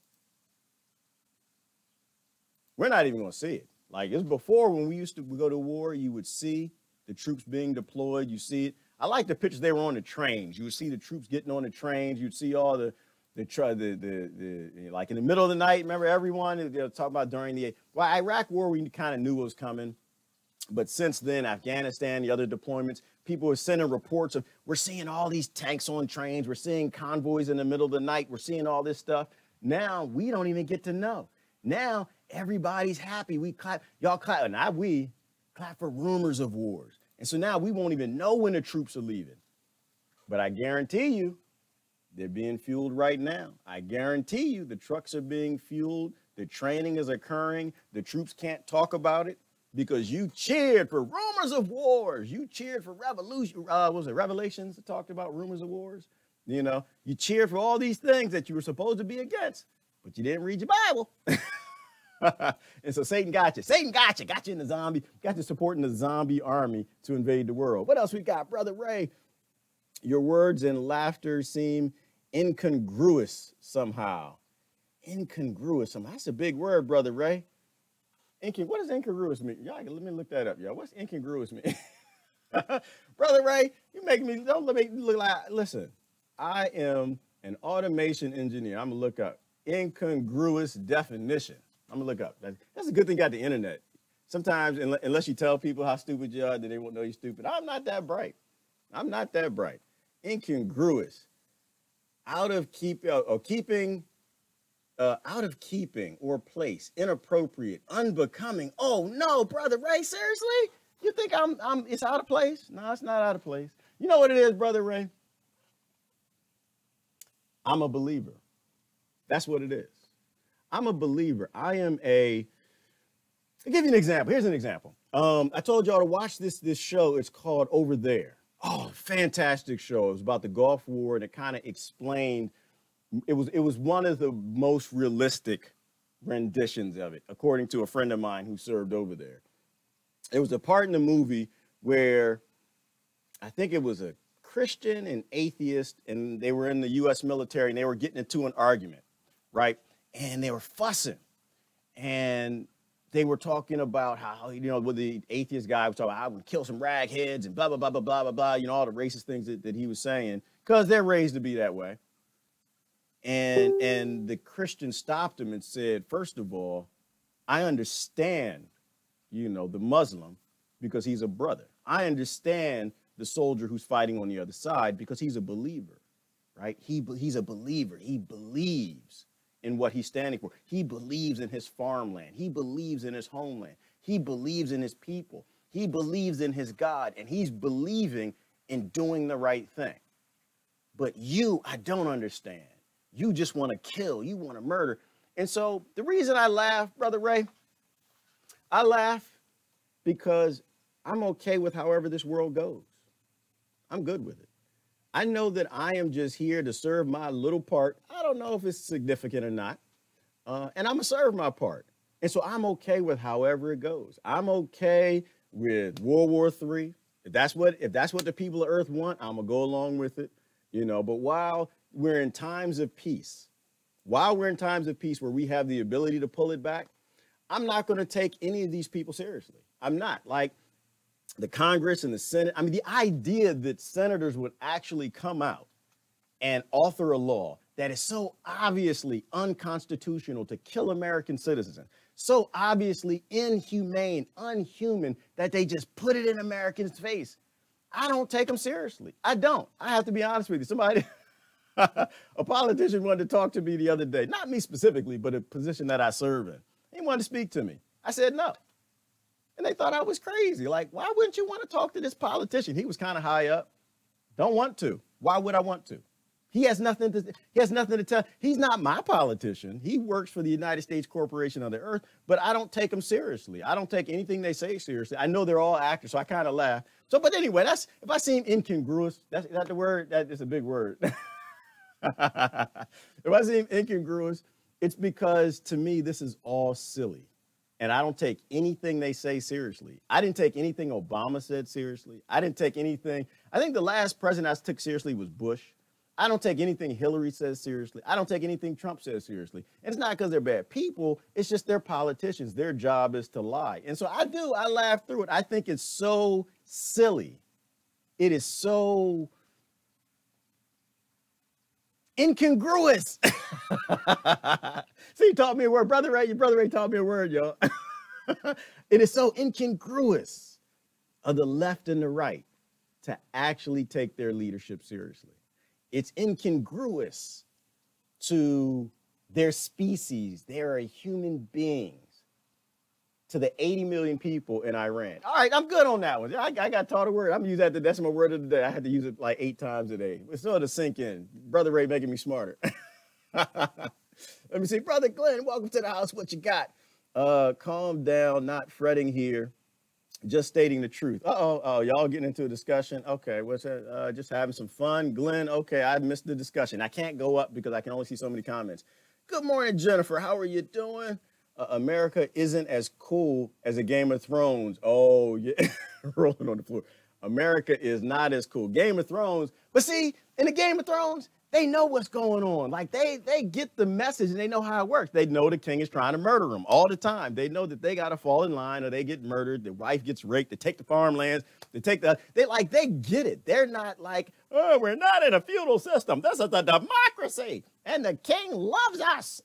we're not even going to see it. Like it's before when we used to go to war, you would see the troops being deployed. You see it. I like the pictures they were on the trains. You would see the troops getting on the trains. You'd see all the like in the middle of the night. Remember everyone they were talking about during the Iraq war, we kind of knew what was coming. But since then, Afghanistan, the other deployments, people were sending reports of, we're seeing all these tanks on trains. We're seeing convoys in the middle of the night. We're seeing all this stuff. Now we don't even get to know. Now everybody's happy. We clap, y'all clap, not we, clap for rumors of wars. And so now we won't even know when the troops are leaving. But I guarantee you, they're being fueled right now. I guarantee you the trucks are being fueled. The training is occurring. The troops can't talk about it because you cheered for rumors of wars. You cheered for revolution. Was it Revelations that talked about rumors of wars? You know, you cheered for all these things that you were supposed to be against, but you didn't read your Bible. And so Satan got you. Satan got you in the zombie, got you supporting the zombie army to invade the world. What else we got, Brother Ray? Your words and laughter seem incongruous somehow. Incongruous somehow. That's a big word, Brother Ray. What does incongruous mean? Y'all, let me look that up, y'all. What's incongruous mean? Brother Ray, you make me, don't let me look like, listen, I am an automation engineer. I'm gonna look up incongruous definition. I'm gonna look up. That's a good thing you got the internet. Sometimes, unless you tell people how stupid you are, then they won't know you're stupid. I'm not that bright. I'm not that bright. Incongruous. Out of keeping or place, inappropriate, unbecoming. Oh no, Brother Ray, seriously? You think it's out of place? No, it's not out of place. You know what it is, Brother Ray? I'm a believer. That's what it is. I'm a believer. I'll give you an example. Here's an example. I told y'all to watch this show. It's called Over There. Oh, fantastic show. It was about the Gulf War, and it kind of explained, it was one of the most realistic renditions of it, according to a friend of mine who served over there. It was a part in the movie where I think it was a Christian and atheist, and they were in the U.S. military, and they were getting into an argument, right? And they were fussing, and they were talking about how, with the atheist guy was talking about, I would kill some ragheads and blah, blah, blah, blah, blah, blah, blah, all the racist things that he was saying, because they're raised to be that way. And the Christian stopped him and said, first of all, I understand, the Muslim because he's a brother. I understand the soldier who's fighting on the other side because he's a believer, right? He's a believer. He believes in what he's standing for. He believes in his farmland. He believes in his homeland. He believes in his people. He believes in his God, and he's believing in doing the right thing. But I don't understand. You just want to kill. You want to murder. And so the reason I laugh, Brother Ray, I laugh because I'm okay with however this world goes. I'm good with it. I know that I am just here to serve my little part. I don't know if it's significant or not. And I'm going to serve my part. And so I'm okay with however it goes. I'm okay with World War III. If that's what the people of Earth want, I'm going to go along with it. But while we're in times of peace, where we have the ability to pull it back, I'm not going to take any of these people seriously. I'm not. Like the Congress and the Senate. I mean, the idea that senators would actually come out and author a law that is so obviously unconstitutional to kill American citizens, so obviously inhumane, unhuman, that they just put it in Americans' face. I don't take them seriously. I don't. I have to be honest with you. Somebody, a politician wanted to talk to me the other day, not me specifically, but a position that I serve in. He wanted to speak to me. I said no. And they thought I was crazy. Like, why wouldn't you want to talk to this politician? He was kind of high up. Don't want to. Why would I want to? He has nothing to tell. He's not my politician. He works for the United States Corporation of the Earth, but I don't take him seriously. I don't take anything they say seriously. I know they're all actors, so I kind of laugh. So, but anyway, if I seem incongruous, is that the word? That is a big word. If I seem incongruous, it's because to me, this is all silly. And I don't take anything they say seriously. I didn't take anything Obama said seriously. I didn't take anything. I think the last president I took seriously was Bush. I don't take anything Hillary says seriously. I don't take anything Trump says seriously. And it's not because they're bad people. It's just they're politicians. Their job is to lie. And so I laugh through it. I think it's so silly. It is so incongruous. See, you taught me a word. Brother Ray taught me a word, y'all. It is so incongruous of the left and the right to actually take their leadership seriously. It's incongruous to their species. They are human beings. To the 80 million people in Iran. All right, I'm good on that one. I got taught a word. I'm gonna use that. That's my word of the day. I had to use it like 8 times a day. It's sort of sink in. Brother Ray making me smarter. Let me see. Brother Glenn, welcome to the house. What you got? Calm down, not fretting here. Just stating the truth. Oh, y'all getting into a discussion? Okay, what's that? Just having some fun. Glenn, okay, I missed the discussion. I can't go up because I can only see so many comments. Good morning, Jennifer. How are you doing? America isn't as cool as a Game of Thrones. Oh, yeah, rolling on the floor. America is not as cool. Game of Thrones, but see, in the Game of Thrones, they know what's going on. Like they get the message and they know how it works. They know the king is trying to murder them all the time. They know that they got to fall in line or they get murdered. The wife gets raped. They take the farmlands. They get it. They're not like, oh, we're not in a feudal system. This is a democracy and the king loves us.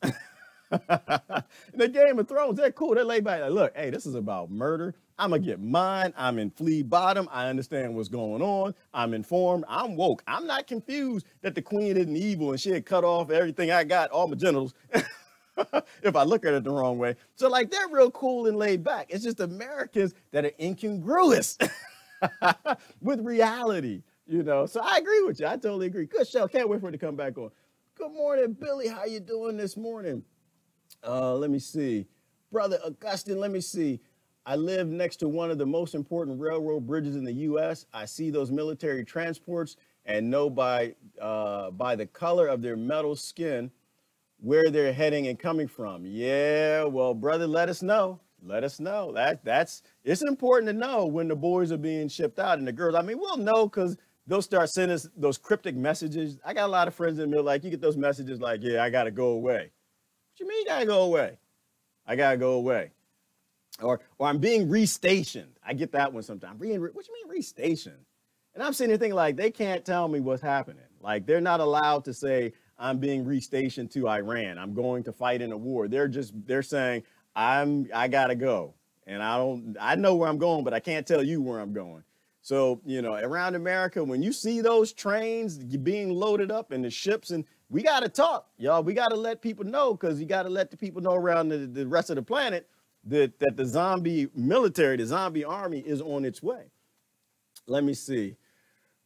In the Game of Thrones, they're cool. They're laid back. Like, look, hey, this is about murder. I'm going to get mine. I'm in flea bottom. I understand what's going on. I'm informed. I'm woke. I'm not confused that the queen isn't evil and she had cut off everything I got, all my genitals, if I look at it the wrong way. So, like, they're real cool and laid back. It's just Americans that are incongruous with reality, you know. So I agree with you. I totally agree. Good show. Can't wait for it to come back on. Good morning, Billy. How you doing this morning? Let me see. Brother Augustine, let me see. I live next to one of the most important railroad bridges in the U.S. I see those military transports and know by the color of their metal skin where they're heading and coming from. Yeah, well, brother, let us know. Let us know. It's important to know when the boys are being shipped out and the girls. I mean, we'll know because they'll start sending us those cryptic messages. I got a lot of friends in the middle, like, you get those messages like, yeah, I got to go away. What you mean you gotta go away? I gotta go away. Or I'm being restationed. I get that one sometimes. What you mean restationed? And I'm sitting here thinking like, they can't tell me what's happening. Like they're not allowed to say, I'm being restationed to Iran. I'm going to fight in a war. They're saying, I gotta go. And I know where I'm going, but I can't tell you where I'm going. So, you know, around America, when you see those trains being loaded up and the ships, and we got to talk, y'all. We got to let people know, because you got to let the people know around the rest of the planet that the zombie military, the zombie army is on its way. Let me see.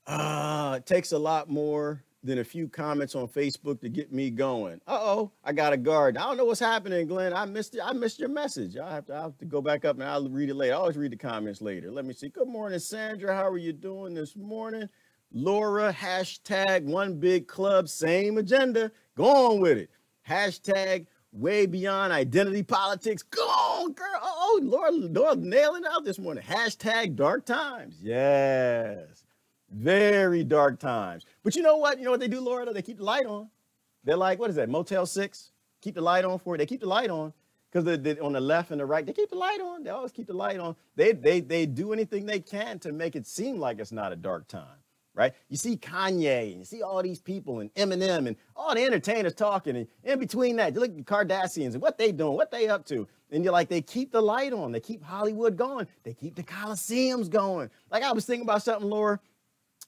It takes a lot more than a few comments on Facebook to get me going. Uh-oh, I got a guard. I don't know what's happening, Glenn. I missed your message. I'll have to go back up and I'll read it later. I always read the comments later. Let me see. Good morning, Sandra. How are you doing this morning? Laura, hashtag one big club, same agenda. Go on with it. Hashtag way beyond identity politics. Go on, girl. Oh, Laura nailing it out this morning. Hashtag dark times. Yes. Very dark times. But you know what? You know what they do, Laura? They keep the light on. They're like, what is that, Motel 6? Keep the light on for it. They keep the light on because on the left and the right, they keep the light on. They always keep the light on. They do anything they can to make it seem like it's not a dark time, right? You see Kanye and you see all these people and Eminem and all the entertainers talking. And in between that, you look at the Kardashians and what they doing, what they up to. And you're like, they keep the light on. They keep Hollywood going. They keep the Coliseums going. Like I was thinking about something, Laura.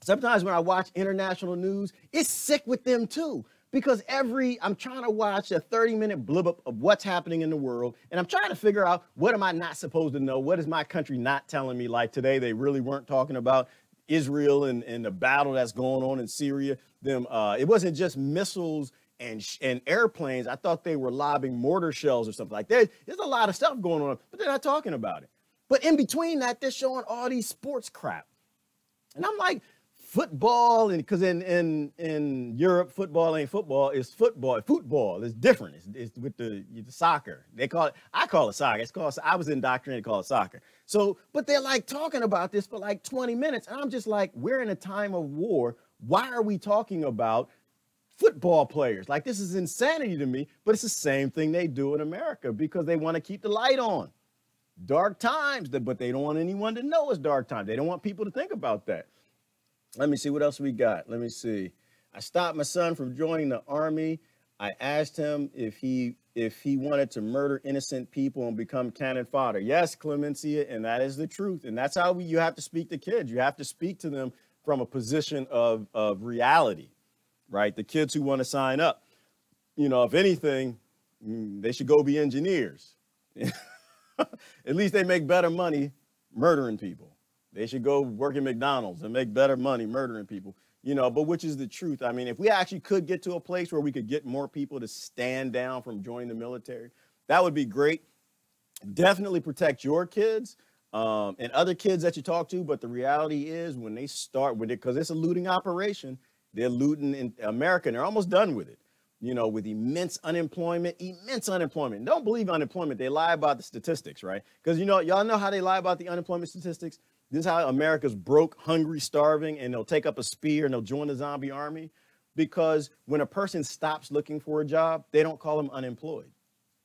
Sometimes when I watch international news, it's sick with them too, because I'm trying to watch a 30-minute blip up of what's happening in the world, and I'm trying to figure out, what am I not supposed to know? What is my country not telling me? Like today, they really weren't talking about Israel and the battle that's going on in Syria. It wasn't just missiles and airplanes. I thought they were lobbing mortar shells or something like that. There's a lot of stuff going on, but they're not talking about it. But in between that, they're showing all these sports crap. And I'm like, football, and because in Europe, football ain't football, it's football. Football is different. It's with the soccer. They call it, I call it soccer. I was indoctrinated to call it soccer. So, but they're like talking about this for like 20 minutes. And I'm just like, we're in a time of war. Why are we talking about football players. Like, this is insanity to me, but it's the same thing they do in America because they want to keep the light on. Dark times, but they don't want anyone to know it's dark times. They don't want people to think about that. Let me see what else we got. Let me see. I stopped my son from joining the army. I asked him if he wanted to murder innocent people and become cannon fodder. Yes, Clemencia, and that is the truth. And that's how you have to speak to kids. You have to speak to them from a position of reality, right? The kids who want to sign up, you know, if anything, they should go be engineers. At least they make better money murdering people. They should go work at McDonald's and make better money murdering people, you know, but which is the truth. I mean, if we actually could get to a place where we could get more people to stand down from joining the military, that would be great. Definitely protect your kids and other kids that you talk to. But the reality is when they start with it, because it's a looting operation, they're looting in America and they're almost done with it. You know, with immense unemployment. Don't believe unemployment. They lie about the statistics, right? Because, you know, y'all know how they lie about the unemployment statistics? This is how America's broke, hungry, starving, and they'll take up a spear and they'll join the zombie army. Because when a person stops looking for a job, they don't call them unemployed.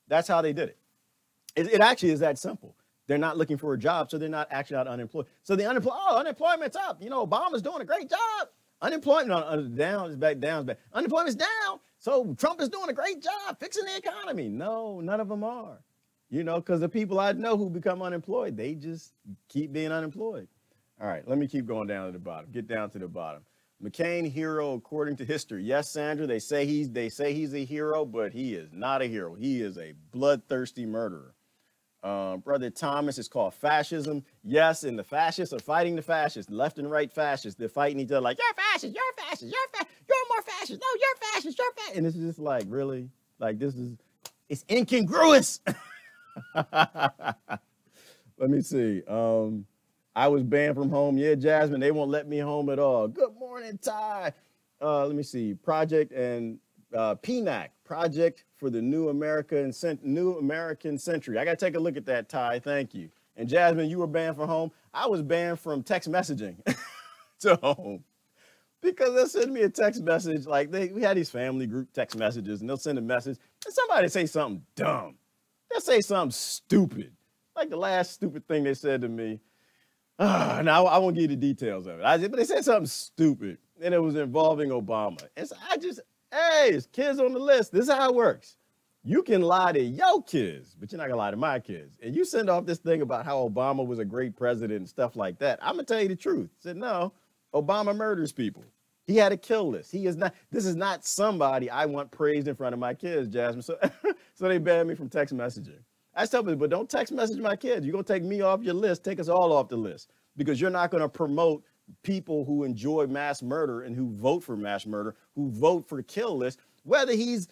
That's how they did it. It actually is that simple. They're not looking for a job, so they're not actually not unemployed. So the unemployment's up. You know, Obama's doing a great job. Unemployment down is back, down is back. Unemployment's down. So Trump is doing a great job fixing the economy. No, none of them are. You know, because the people I know who become unemployed, they just keep being unemployed. All right, let me keep going down to the bottom. Get down to the bottom. McCain hero according to history. Yes, Sandra, they say he's a hero, but he is not a hero. He is a bloodthirsty murderer. Brother Thomas, is called fascism. Yes, and the fascists are fighting the fascists, left and right fascists. They're fighting each other like, you're fascist, you're fascist, you're more fascist. No, you're fascist, you're fascist. And it's just like, really? Like, it's incongruous. Let me see. I was banned from home. Yeah, Jasmine, they won't let me home at all. Good morning, Ty. Let me see. Project and PNAC, Project for the New American Century. I got to take a look at that, Ty. Thank you. And Jasmine, you were banned from home. I was banned from text messaging to home because they'll send me a text message. Like we had these family group text messages, and they'll send a message, and somebody say something dumb. They'll say something stupid, like the last stupid thing they said to me. Now I won't give you the details of it. But they said something stupid, and it was involving Obama. And so hey, it's kids on the list. This is how it works. You can lie to your kids, but you're not gonna lie to my kids. And you send off this thing about how Obama was a great president and stuff like that. I'm gonna tell you the truth. I said, no, Obama murders people. He had a kill list. This is not somebody I want praised in front of my kids, Jasmine. So they banned me from text messaging. I tell people, but don't text message my kids. You're gonna take me off your list, take us all off the list, because you're not gonna promote people who enjoy mass murder and who vote for mass murder, who vote for kill lists, whether he's,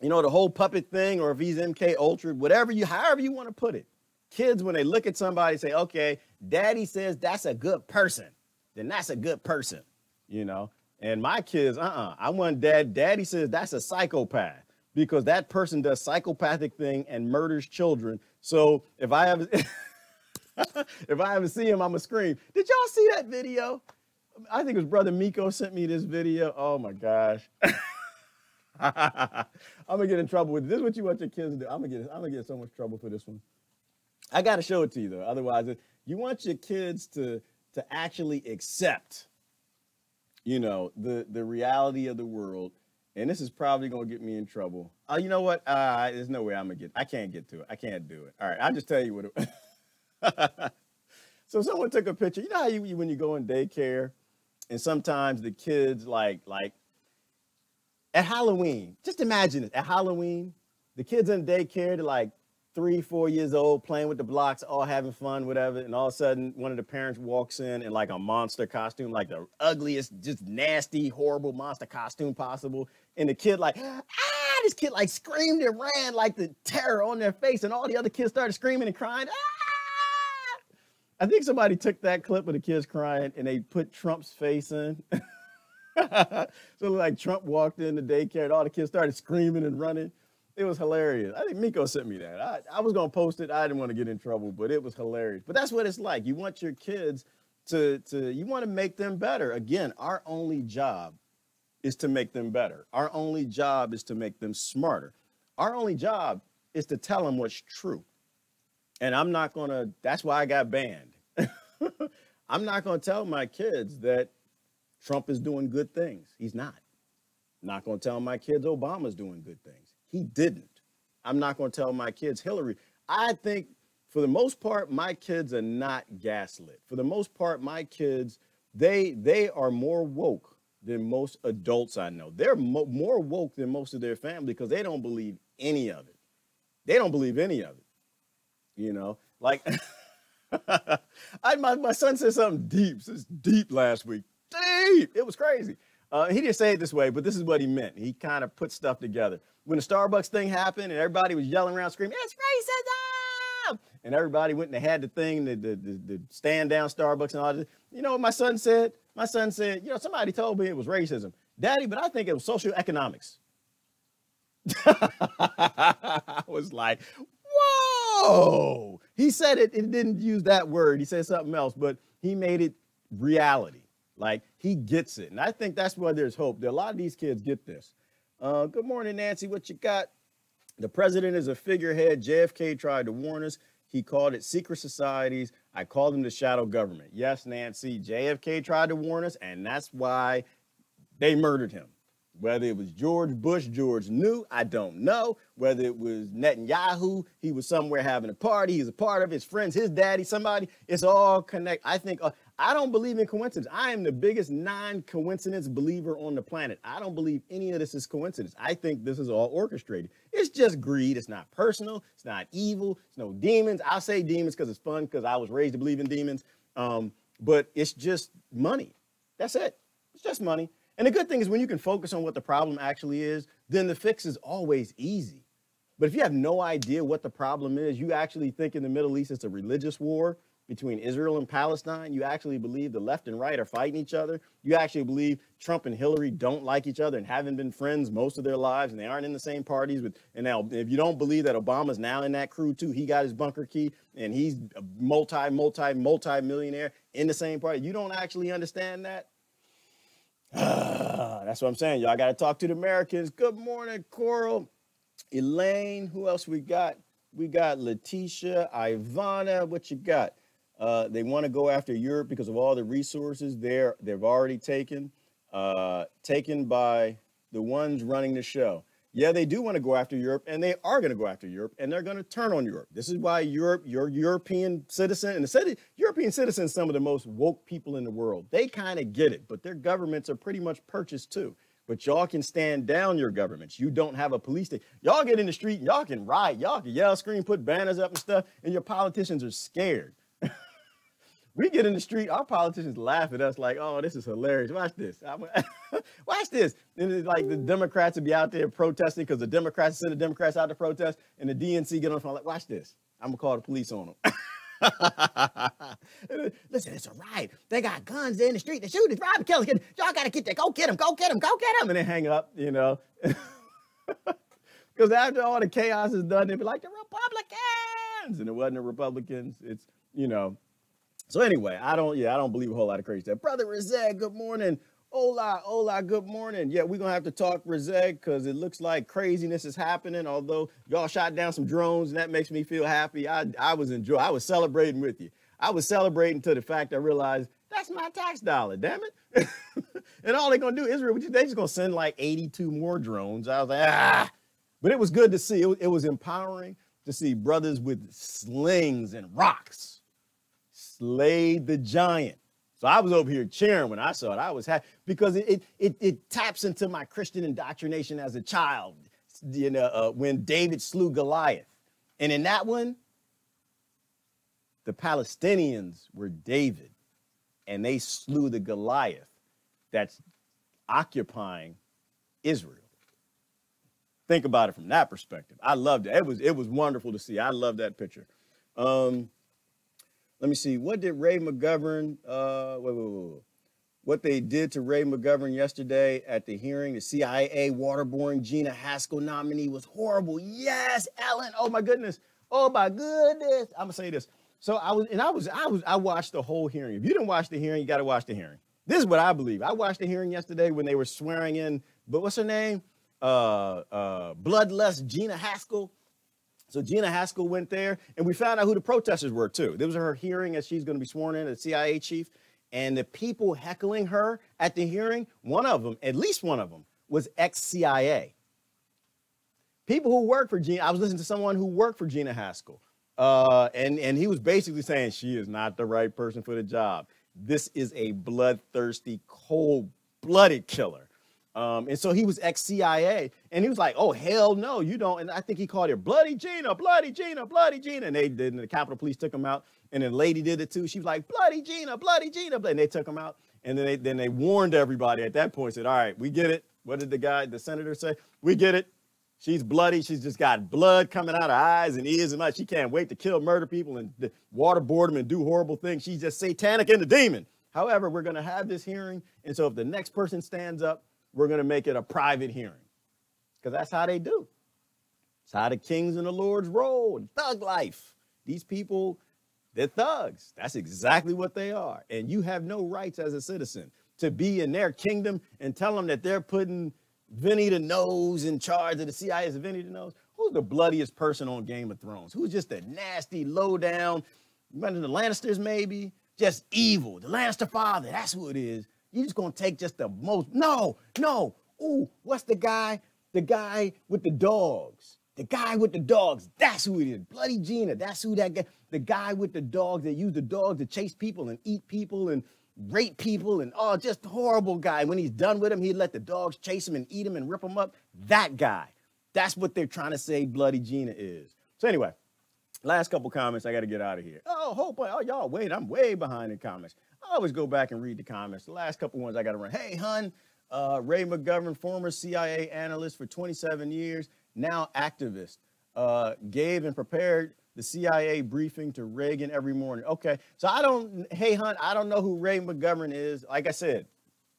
you know, the whole puppet thing or if he's MK Ultra, however you want to put it. Kids, when they look at somebody, say, okay, daddy says that's a good person, then that's a good person, you know? And my kids, I want daddy says that's a psychopath because that person does psychopathic thing and murders children. So if I ever see him, I'm gonna scream. Did y'all see that video? I think it was Brother Miko sent me this video. Oh my gosh. I'm gonna get in trouble with this. This is what you want your kids to do. I'm gonna get so much trouble for this one. I gotta show it to you though. Otherwise, you want your kids to actually accept, you know, the reality of the world. And this is probably gonna get me in trouble. Oh, you know what? There's no way I can't get to it. I can't do it. All right, I'll just tell you what it So someone took a picture. You know how when you go in daycare and sometimes the kids like at Halloween, just imagine it, at Halloween, the kids in daycare, they're like 3, 4 years old, playing with the blocks, all having fun, whatever. And all of a sudden, one of the parents walks in like a monster costume, like the ugliest, just nasty, horrible monster costume possible. And the kid this kid like screamed and ran like the terror on their face. And all the other kids started screaming and crying. I think somebody took that clip of the kids crying and they put Trump's face in. So like Trump walked in the daycare and all the kids started screaming and running. It was hilarious. I think Miko sent me that. I was going to post it. I didn't want to get in trouble, but it was hilarious. But that's what it's like. You want your kids you want to make them better. Again, our only job is to make them better. Our only job is to make them smarter. Our only job is to tell them what's true. And I'm not going to, that's why I got banned. I'm not going to tell my kids that Trump is doing good things. He's not. I'm not going to tell my kids Obama's doing good things. He didn't. I'm not going to tell my kids Hillary. I think for the most part, my kids are not gaslit. For the most part, my kids, they are more woke than most adults I know. They're more woke than most of their family because they don't believe any of it. They don't believe any of it. You know, like my son said something deep. It's deep last week. Deep. It was crazy. He didn't say it this way, but this is what he meant. He kind of put stuff together. When the Starbucks thing happened and everybody was yelling around screaming, "It's racism!" And everybody went and had the thing, the stand down Starbucks and all this. You know what my son said? My son said, you know, somebody told me it was racism. Daddy, but I think it was social economics. I was like, whoa. He said it didn't use that word. He said something else, but he made it reality. Like, he gets it. And I think that's where there's hope. A lot of these kids get this. Good morning, Nancy. What you got? The president is a figurehead. JFK tried to warn us. He called it secret societies. I called them the shadow government. Yes, Nancy, JFK tried to warn us, and that's why they murdered him. Whether it was George Bush, George knew, I don't know. Whether it was Netanyahu, he was somewhere having a party, he's a part of his friends, his daddy, somebody, it's all connected. I think, I don't believe in coincidence. I am the biggest non-coincidence believer on the planet. I don't believe any of this is coincidence. I think this is all orchestrated. It's just greed. It's not personal. It's not evil. It's no demons. I'll say demons because it's fun because I was raised to believe in demons. But it's just money. That's it. It's just money. And the good thing is when you can focus on what the problem actually is, then the fix is always easy. But if you have no idea what the problem is, you actually think in the Middle East it's a religious war between Israel and Palestine. You actually believe the left and right are fighting each other. You actually believe Trump and Hillary don't like each other and haven't been friends most of their lives, and they aren't in the same parties. And now, if you don't believe that Obama's now in that crew too, he got his bunker key and he's a multi-millionaire in the same party. You don't actually understand that. That's what I'm saying. Y'all got to talk to the Americans. Good morning, Coral, Elaine. Who else we got? We got Letitia, Ivana. What you got? They want to go after Europe because of all the resources they've already taken by the ones running the show. Yeah, they do want to go after Europe, and they are going to go after Europe, and they're going to turn on Europe. This is why Europe, your European citizen, and the European citizens, some of the most woke people in the world. They kind of get it, but their governments are pretty much purchased too. But y'all can stand down your governments. You don't have a police state. Y'all get in the street, and y'all can riot, y'all can yell, scream, put banners up and stuff, and your politicians are scared. We get in the street, our politicians laugh at us like, oh, this is hilarious. Watch this. Watch this. And it's like the Democrats would be out there protesting because the Democrats send the Democrats out to protest, and the DNC get on the phone like, watch this. I'm going to call the police on them. Listen, it's a riot. They got guns. They're in the street. They're shooting. Rob Kelly. Y'all got to get there. Go get them. Go get them. Go get them. And they hang up, you know. Because after all the chaos is done, they'll be like, the Republicans. And it wasn't the Republicans. It's, you know. So anyway, I don't believe a whole lot of crazy stuff. Brother Rizeg, good morning. Hola, good morning. Yeah, we're going to have to talk, Rizeg, because it looks like craziness is happening, although y'all shot down some drones, and that makes me feel happy. I was celebrating with you. I was celebrating to the fact I realized that's my tax dollar, damn it. And all they're going to do, Israel, they just going to send like 82 more drones. I was like, But it was good to see. It was empowering to see brothers with slings and rocks slayed the giant. So I was over here cheering when I saw it. I was happy because it taps into my Christian indoctrination as a child, you know, when David slew Goliath. And in that one, the Palestinians were David, and they slew the Goliath that's occupying Israel. Think about it from that perspective. I loved it. It was wonderful to see. I love that picture. Let me see. What did Ray McGovern, what they did to Ray McGovern yesterday at the hearing, the CIA waterboarding Gina Haskell nominee was horrible. Yes, Ellen. Oh my goodness. I'm gonna say this. So I watched the whole hearing. If you didn't watch the hearing, you got to watch the hearing. This is what I believe. I watched the hearing yesterday when they were swearing in, but what's her name? Bloodless Gina Haskell. So Gina Haskell went there, and we found out who the protesters were, too. This was her hearing as she's going to be sworn in as CIA chief. And the people heckling her at the hearing, one of them, at least one of them, was ex-CIA. People who work for Gina, I was listening to someone who worked for Gina Haskell, and he was basically saying she is not the right person for the job. This is a bloodthirsty, cold-blooded killer. And so he was ex-CIA, and he was like, oh, hell no, you don't. And I think he called her Bloody Gina, Bloody Gina, Bloody Gina. And they did, and the Capitol Police took him out. And then the lady did it too. She was like, Bloody Gina, Bloody Gina. And they took him out. And then they warned everybody at that point, said, all right, we get it. What did the senator say? We get it. She's bloody. She's just got blood coming out of her eyes and ears and mouth. She can't wait to kill, murder people and waterboard them and do horrible things. She's just satanic and a demon. However, we're going to have this hearing. And so if the next person stands up, we're going to make it a private hearing, because that's how they do. It's how the kings and the lords roll. Thug life. These people, they're thugs. That's exactly what they are. And you have no rights as a citizen to be in their kingdom and tell them that they're putting Vinny the Nose in charge of the CIA. Is Vinny the Nose? Who's the bloodiest person on Game of Thrones? Who's just a nasty, low down, remember the Lannisters maybe? Just evil. The Lannister father, that's who it is. You're just going to take just the most. No. Ooh, what's the guy? The guy with the dogs. The guy with the dogs. That's who it is. Bloody Gina. That's who that guy. The guy with the dogs that use the dogs to chase people and eat people and rape people and just horrible guy. When he's done with him, he'd let the dogs chase him and eat him and rip him up. That guy. That's what they're trying to say Bloody Gina is. So anyway, last couple comments. I got to get out of here. Y'all wait. I'm way behind in comments. I always go back and read the comments. The last couple ones I got to run. Hey, hun, Ray McGovern, former CIA analyst for 27 years, now activist, gave and prepared the CIA briefing to Reagan every morning. Okay, so hey, hun, I don't know who Ray McGovern is. Like I said,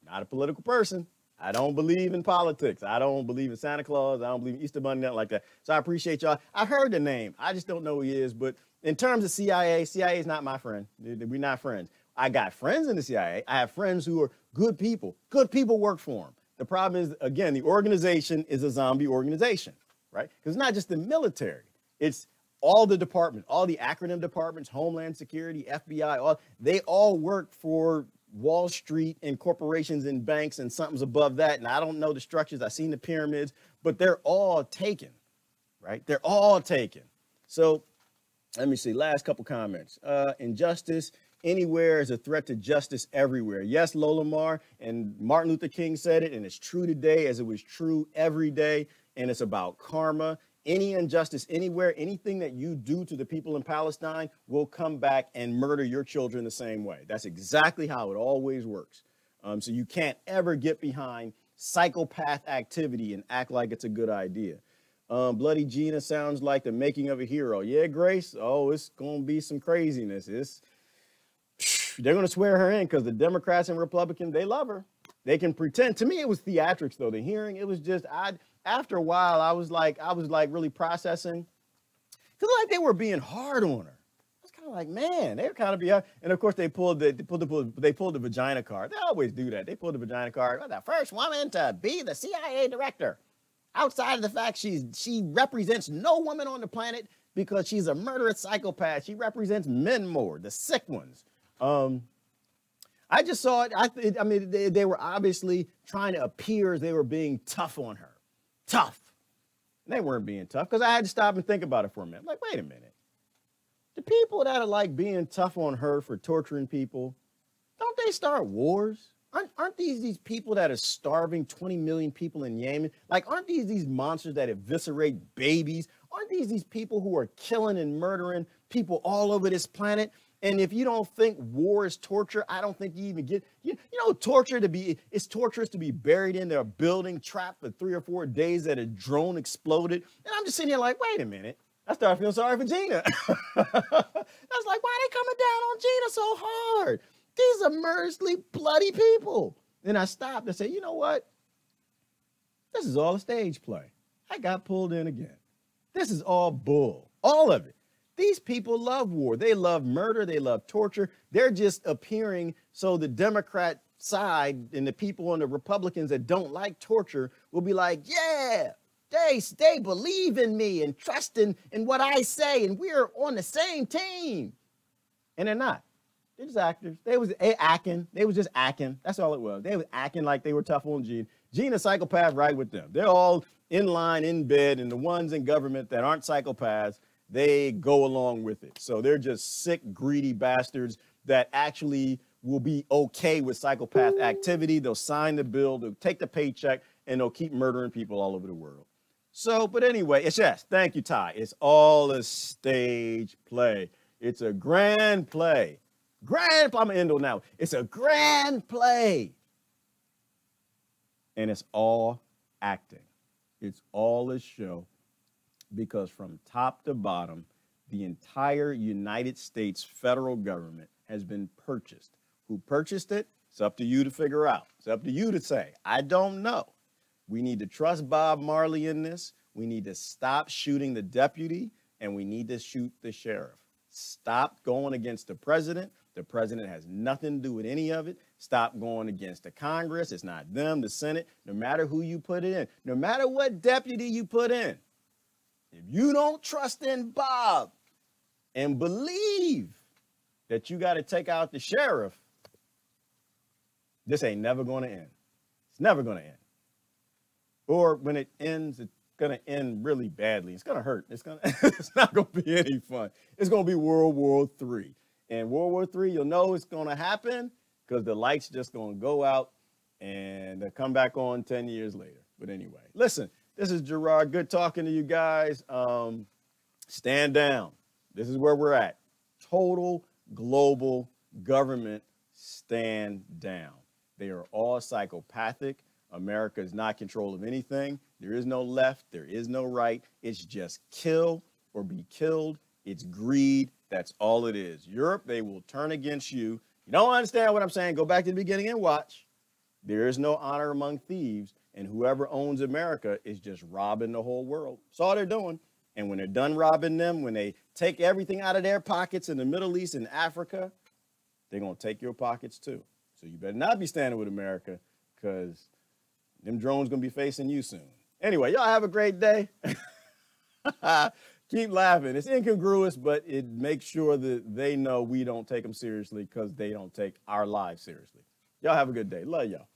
not a political person. I don't believe in politics. I don't believe in Santa Claus. I don't believe in Easter Bunny, nothing like that. So I appreciate y'all. I've heard the name. I just don't know who he is. But in terms of CIA is not my friend. We're not friends. I got friends in the CIA. I have friends who are good people. Good people work for them. The problem is, again, the organization is a zombie organization, right? Because it's not just the military. It's all the departments, all the acronym departments, Homeland Security, FBI, they all work for Wall Street and corporations and banks, and something's above that. And I don't know the structures. I've seen the pyramids, but they're all taken, right? They're all taken. So let me see. Last couple comments. Injustice anywhere is a threat to justice everywhere. Yes, Lola Mar, and Martin Luther King said it, and it's true today as it was true every day. And it's about karma. Any injustice anywhere, anything that you do to the people in Palestine will come back and murder your children the same way. That's exactly how it always works. So you can't ever get behind psychopath activity and act like it's a good idea. Bloody Gina sounds like the making of a hero. Yeah, Grace. Oh, it's going to be some craziness. They're going to swear her in because the Democrats and Republicans, they love her. They can pretend. To me, it was theatrics, though. The hearing, it was just, after a while, I was like really processing. Because like they were being hard on her. I was kind of like, man, they were kind of being, and of course they pulled the vagina card. They always do that. They pulled the vagina card. The first woman to be the CIA director. Outside of the fact she represents no woman on the planet because she's a murderous psychopath. She represents men more, the sick ones. I just saw it. I mean, they were obviously trying to appear as they were being tough on her. Tough. And they weren't being tough because I had to stop and think about it for a minute. Like, wait a minute. The people that are like being tough on her for torturing people, don't they start wars? Aren't these people that are starving 20 million people in Yemen? Like, aren't these monsters that eviscerate babies? Aren't these people who are killing and murdering people all over this planet? And if you don't think war is torture, I don't think you even get, you know, it's torturous to be buried in their building, trapped for 3 or 4 days that a drone exploded. And I'm just sitting here like, wait a minute. I started feeling sorry for Gina. I was like, why are they coming down on Gina so hard? These are murderously bloody people. Then I stopped and said, you know what? This is all a stage play. I got pulled in again. This is all bull. All of it. These people love war. They love murder. They love torture. They're just appearing so the Democrat side and the people and the Republicans that don't like torture will be like, yeah, they believe in me and trust in what I say, and we're on the same team. And they're not. They're just actors. They was acting. They was just acting. That's all it was. They was acting like they were tough on Gene. Gene, a psychopath, right with them. They're all in line, in bed, and the ones in government that aren't psychopaths, they go along with it. So they're just sick, greedy bastards that actually will be okay with psychopath activity. They'll sign the bill, they'll take the paycheck, and they'll keep murdering people all over the world. So, but anyway, it's just, thank you, Ty. It's all a stage play. It's a grand play. I'm gonna end on now. It's a grand play. And it's all acting. It's all a show, because from top to bottom, the entire United States federal government has been purchased. Who purchased it? It's up to you to figure out. It's up to you to say, I don't know. We need to trust Bob Marley in this. We need to stop shooting the deputy, and we need to shoot the sheriff. Stop going against the president. The president has nothing to do with any of it. Stop going against the Congress. It's not them, the Senate. No matter who you put in, no matter what deputy you put in, if you don't trust in Bob and believe that you got to take out the sheriff, this ain't never going to end. It's never going to end. Or when it ends, it's going to end really badly. It's going to hurt. It's not going to be any fun. It's going to be World War III. And World War III, you'll know it's going to happen because the light's just going to go out and they'll come back on 10 years later. But anyway, listen, this is Gerard. Good talking to you guys. Stand down. This is where we're at. Total global government stand down. They are all psychopathic. America is not in control of anything. There is no left. There is no right. It's just kill or be killed. It's greed. That's all it is. Europe, they will turn against you. You don't understand what I'm saying? Go back to the beginning and watch. There is no honor among thieves, and whoever owns America is just robbing the whole world. That's all they're doing. And when they're done robbing them, when they take everything out of their pockets in the Middle East and Africa, they're going to take your pockets too. So you better not be standing with America, because them drones going to be facing you soon. Anyway, y'all have a great day. Keep laughing. It's incongruous, but it makes sure that they know we don't take them seriously, because they don't take our lives seriously. Y'all have a good day. Love y'all.